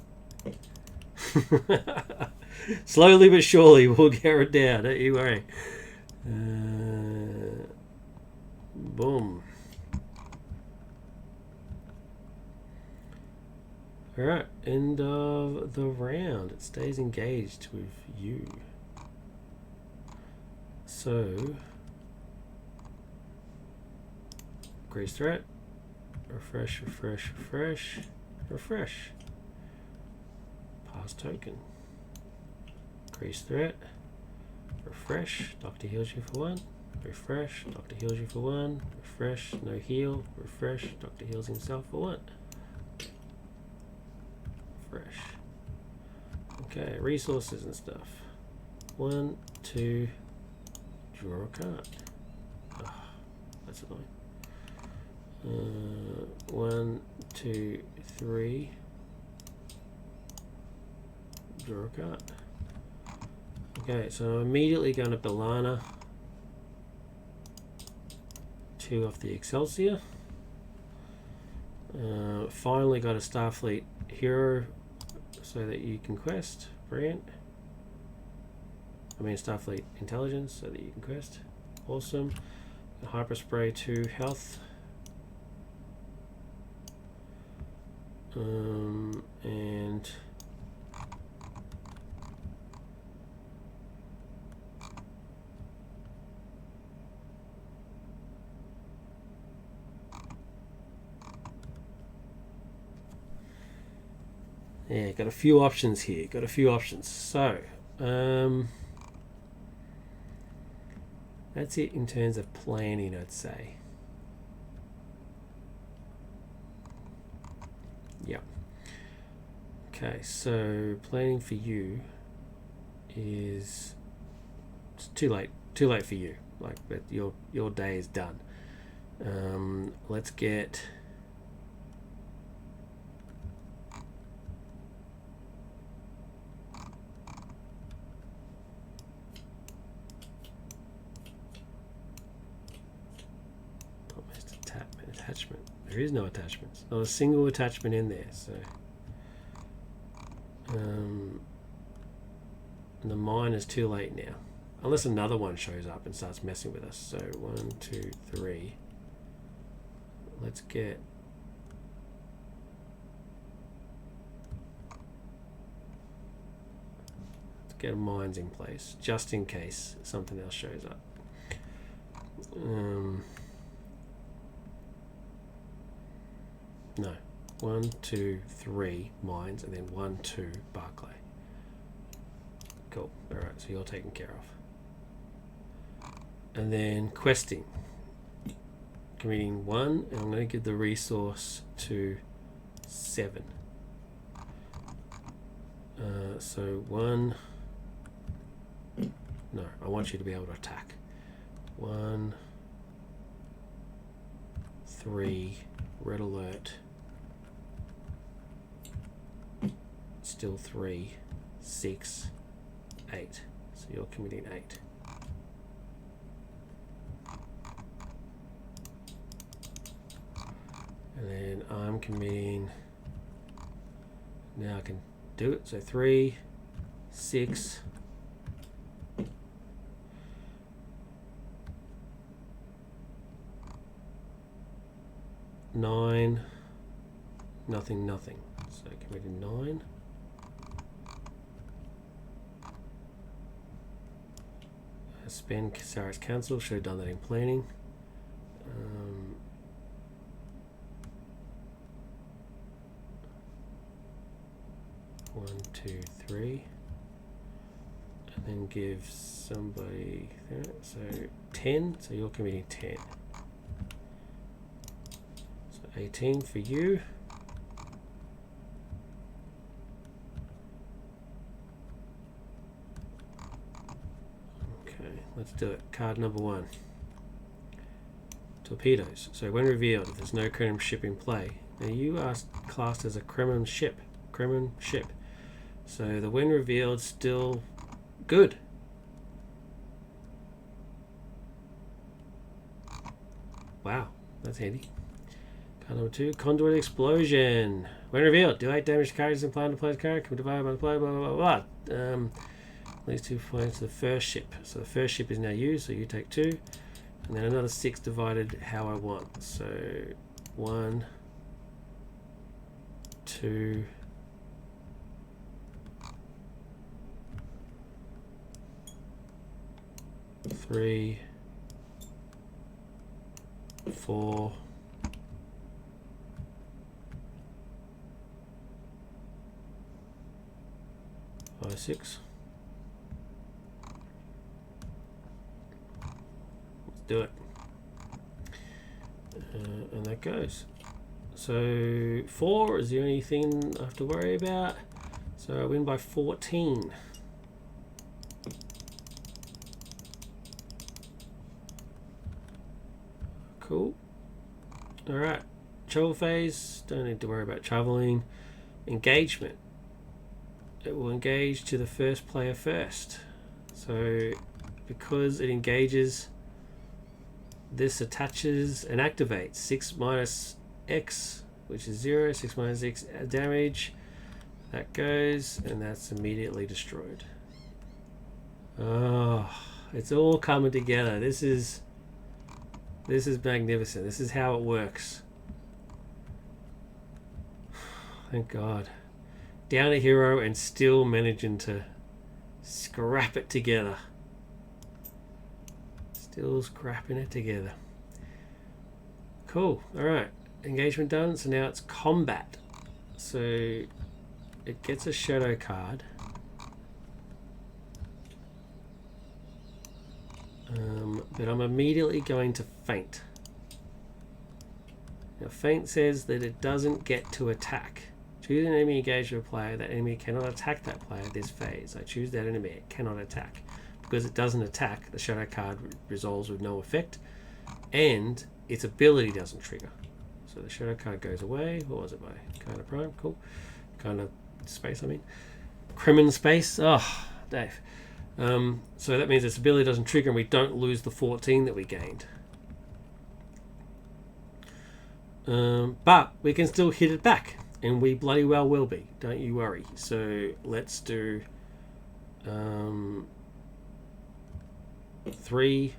Slowly but surely we'll get it down, don't you worry. Boom. Alright, end of the round. It stays engaged with you. So, increase threat, refresh, refresh, refresh, refresh. Pass token. Increase threat, refresh, doctor heals you for 1. Refresh, doctor heals you for 1. Refresh, no heal. Refresh, doctor heals himself for 1. Refresh. Okay, resources and stuff. 1, 2, draw a card. Oh, that's annoying. 1, 2, 3, draw a card. Okay, so I'm immediately going to Balana 2 off the Excelsior. Finally got a Starfleet hero so that you can quest. Brilliant. I mean Starfleet intelligence so that you can quest. Awesome. Hyper spray 2 health. And yeah, got a few options here. Got a few options. So, that's it in terms of planning, I'd say. Yeah. Okay, so planning for you is it's too late. Too late for you. Like, but your day is done. Let's get. Attachment. There is no attachments. Not a single attachment in there. So, and the mine is too late now, unless another one shows up and starts messing with us. So 1, 2, 3. Let's get. Let's get mines in place just in case something else shows up. No, 1, 2, 3 mines, and then 1, 2 Barclay. Cool. All right, so you're taken care of. And then questing. Committing 1, and I'm going to give the resource to 7. So 1. No, I want you to be able to attack. 1, 3, red alert. Still 3, 6, 8. So you're committing 8. And then I'm committing. Now I can do it. So 3, 6. 9. Nothing, nothing. So committing 9. Spend Sarah's cancel. Should have done that in planning. 1, 2, 3, and then give somebody that. So 10. So you're committing 10. So 18 for you. Let's do it. Card number 1. Torpedoes. So when revealed, if there's no Kremen ship in play, now you are classed as a Kremen ship. Kremen ship. So the when revealed still good. Wow, that's handy. Card number 2. Conduit explosion. When revealed, do 8 damage to characters and plan to play the character. Can be divided by the player. Blah blah blah blah. These 2 points to the first ship. So the first ship is now used, so you take 2. And then another 6 divided how I want. So 1, 2, 3, 4, 5, 6. Let's do it. And that goes. So 4 is the only thing I have to worry about. So I win by 14. Cool. Alright. Travel phase. Don't need to worry about traveling. Engagement. It will engage to the first player first. So because it engages, this attaches and activates 6 minus X, which is 0, 6 minus X damage. That goes, and that's immediately destroyed. Oh, it's all coming together. This is magnificent. This is how it works. Thank God. Down a hero and still managing to scrap it together. Still scrapping it together. Cool. Alright. Engagement done. So now it's combat. So it gets a shadow card. But I'm immediately going to feint. Now feint says that it doesn't get to attack. Choose an enemy engaged with a player. That enemy cannot attack that player this phase. I choose that enemy. It cannot attack. Because it doesn't attack, the shadow card resolves with no effect. And its ability doesn't trigger. So the shadow card goes away. What was it by? Kind of prime. Cool. Kind of space, I mean. Crimin space. Oh, Dave. So that means its ability doesn't trigger and we don't lose the 14 that we gained. But we can still hit it back. And we bloody well will be. Don't you worry. So let's do 3,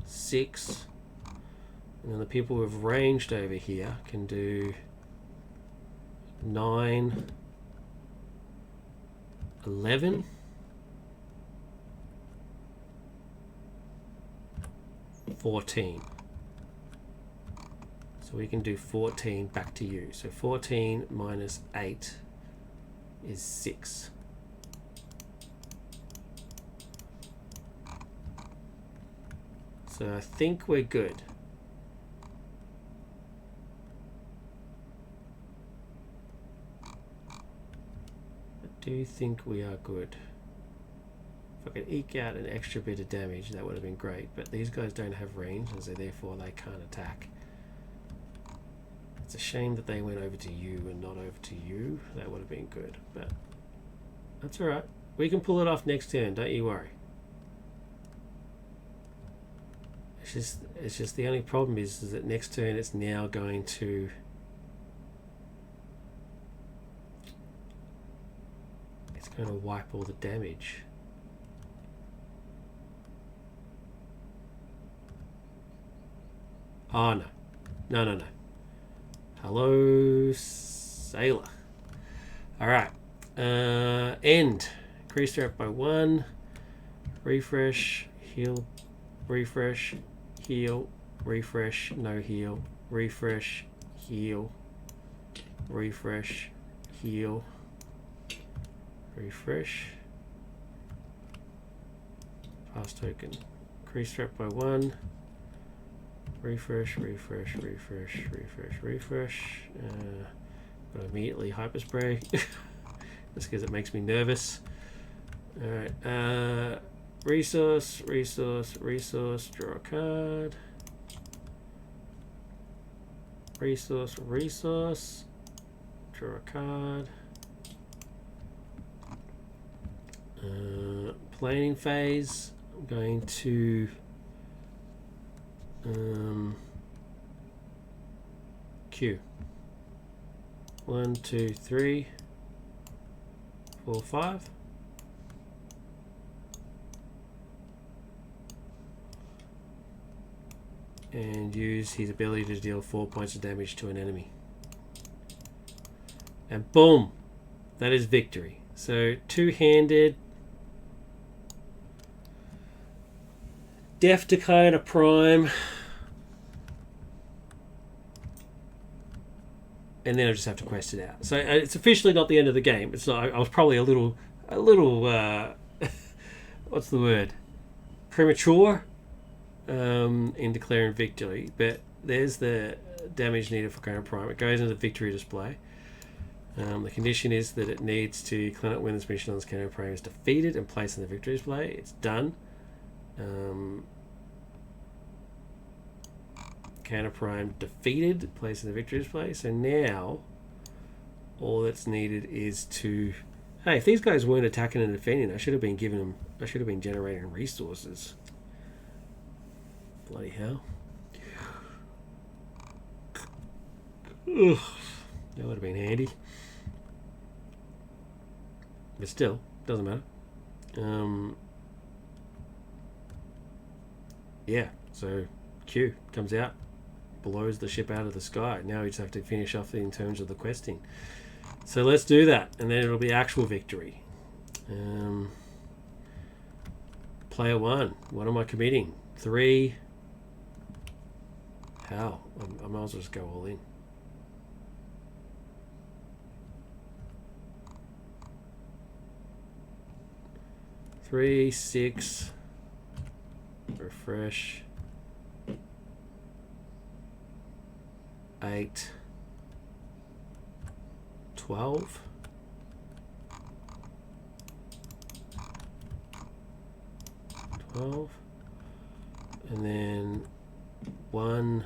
6. And then the people who have ranged over here can do 9, 11, 14. So we can do 14 back to you. So 14 minus 8 is 6. So I think we're good. I do think we are good. If I could eke out an extra bit of damage, that would have been great. But these guys don't have range, and so therefore they can't attack. It's a shame that they went over to you and not over to you. That would have been good, but that's alright. We can pull it off next turn, don't you worry. It's just the only problem is that next turn it's now going to wipe all the damage. Oh no. No. Hello, sailor. Alright. End. Increase threat by 1. Refresh. Heal. Refresh. Heal. Refresh. No heal. Refresh. Heal. Refresh. Heal. Refresh. Pass token. Increase threat by 1. Refresh. But immediately hyperspray. Just because it makes me nervous. Alright. Resource. Draw a card. Resource. Draw a card. Planning phase. I'm going to Q. 1, 2, 3, 4, 5. And use his ability to deal 4 points of damage to an enemy. And boom! That is victory. So two-handed, Def to kind of prime. And then I just have to quest it out. So it's officially not the end of the game. It's not. I was probably a little what's the word? Premature in declaring victory. But there's the damage needed for Crown Prime. It goes into the victory display. The condition is that it needs to clean up when this mission on this Crown Prime is defeated and placed in the victory display. It's done. Counter Prime defeated, placed in the victory display. So now all that's needed is to, hey, if these guys weren't attacking and defending, I should have been giving them, I should have been generating resources. Bloody hell. Ugh, that would have been handy. But still, doesn't matter. Yeah, so Q comes out, blows the ship out of the sky. Now we just have to finish off in terms of the questing. So let's do that, and then it'll be actual victory. Player 1, what am I committing? 3. Hell, I might as well just go all in. Three, 6, refresh, 8, 12, 12, and then 1,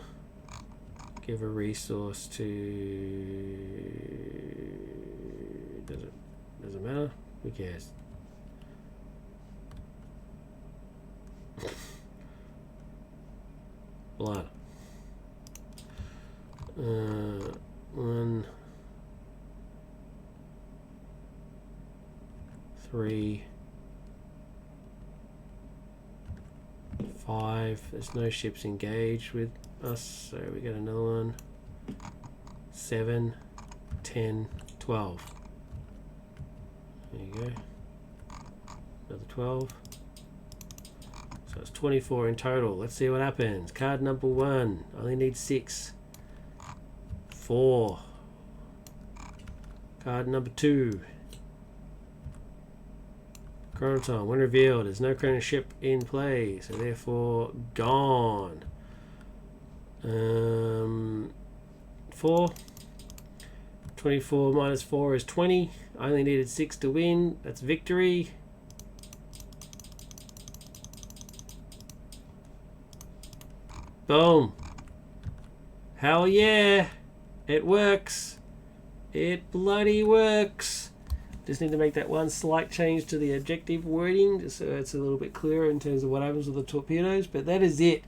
give a resource to, does it matter? Who cares? Blood. 1, 3, 5. There's no ships engaged with us, so we get another one. 7, 10, 12. There you go. Another 12. So it's 24 in total. Let's see what happens. Card number 1. I only need 6. 4. Card number 2. Chronoton. When revealed, there's no Chrono ship in play, so therefore gone. 4. 24 minus 4 is 20. I only needed 6 to win. That's victory. Boom. Hell yeah. It works. It bloody works. Just need to make that one slight change to the objective wording just so it's a little bit clearer in terms of what happens with the torpedoes. But that is it.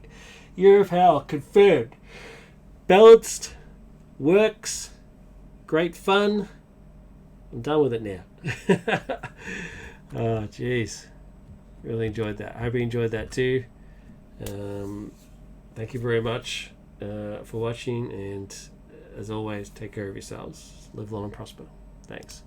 Year of Hell confirmed. Balanced. Works. Great fun. I'm done with it now. Oh, jeez. Really enjoyed that. I hope you enjoyed that too. Thank you very much for watching, and as always, take care of yourselves. Live long and prosper. Thanks.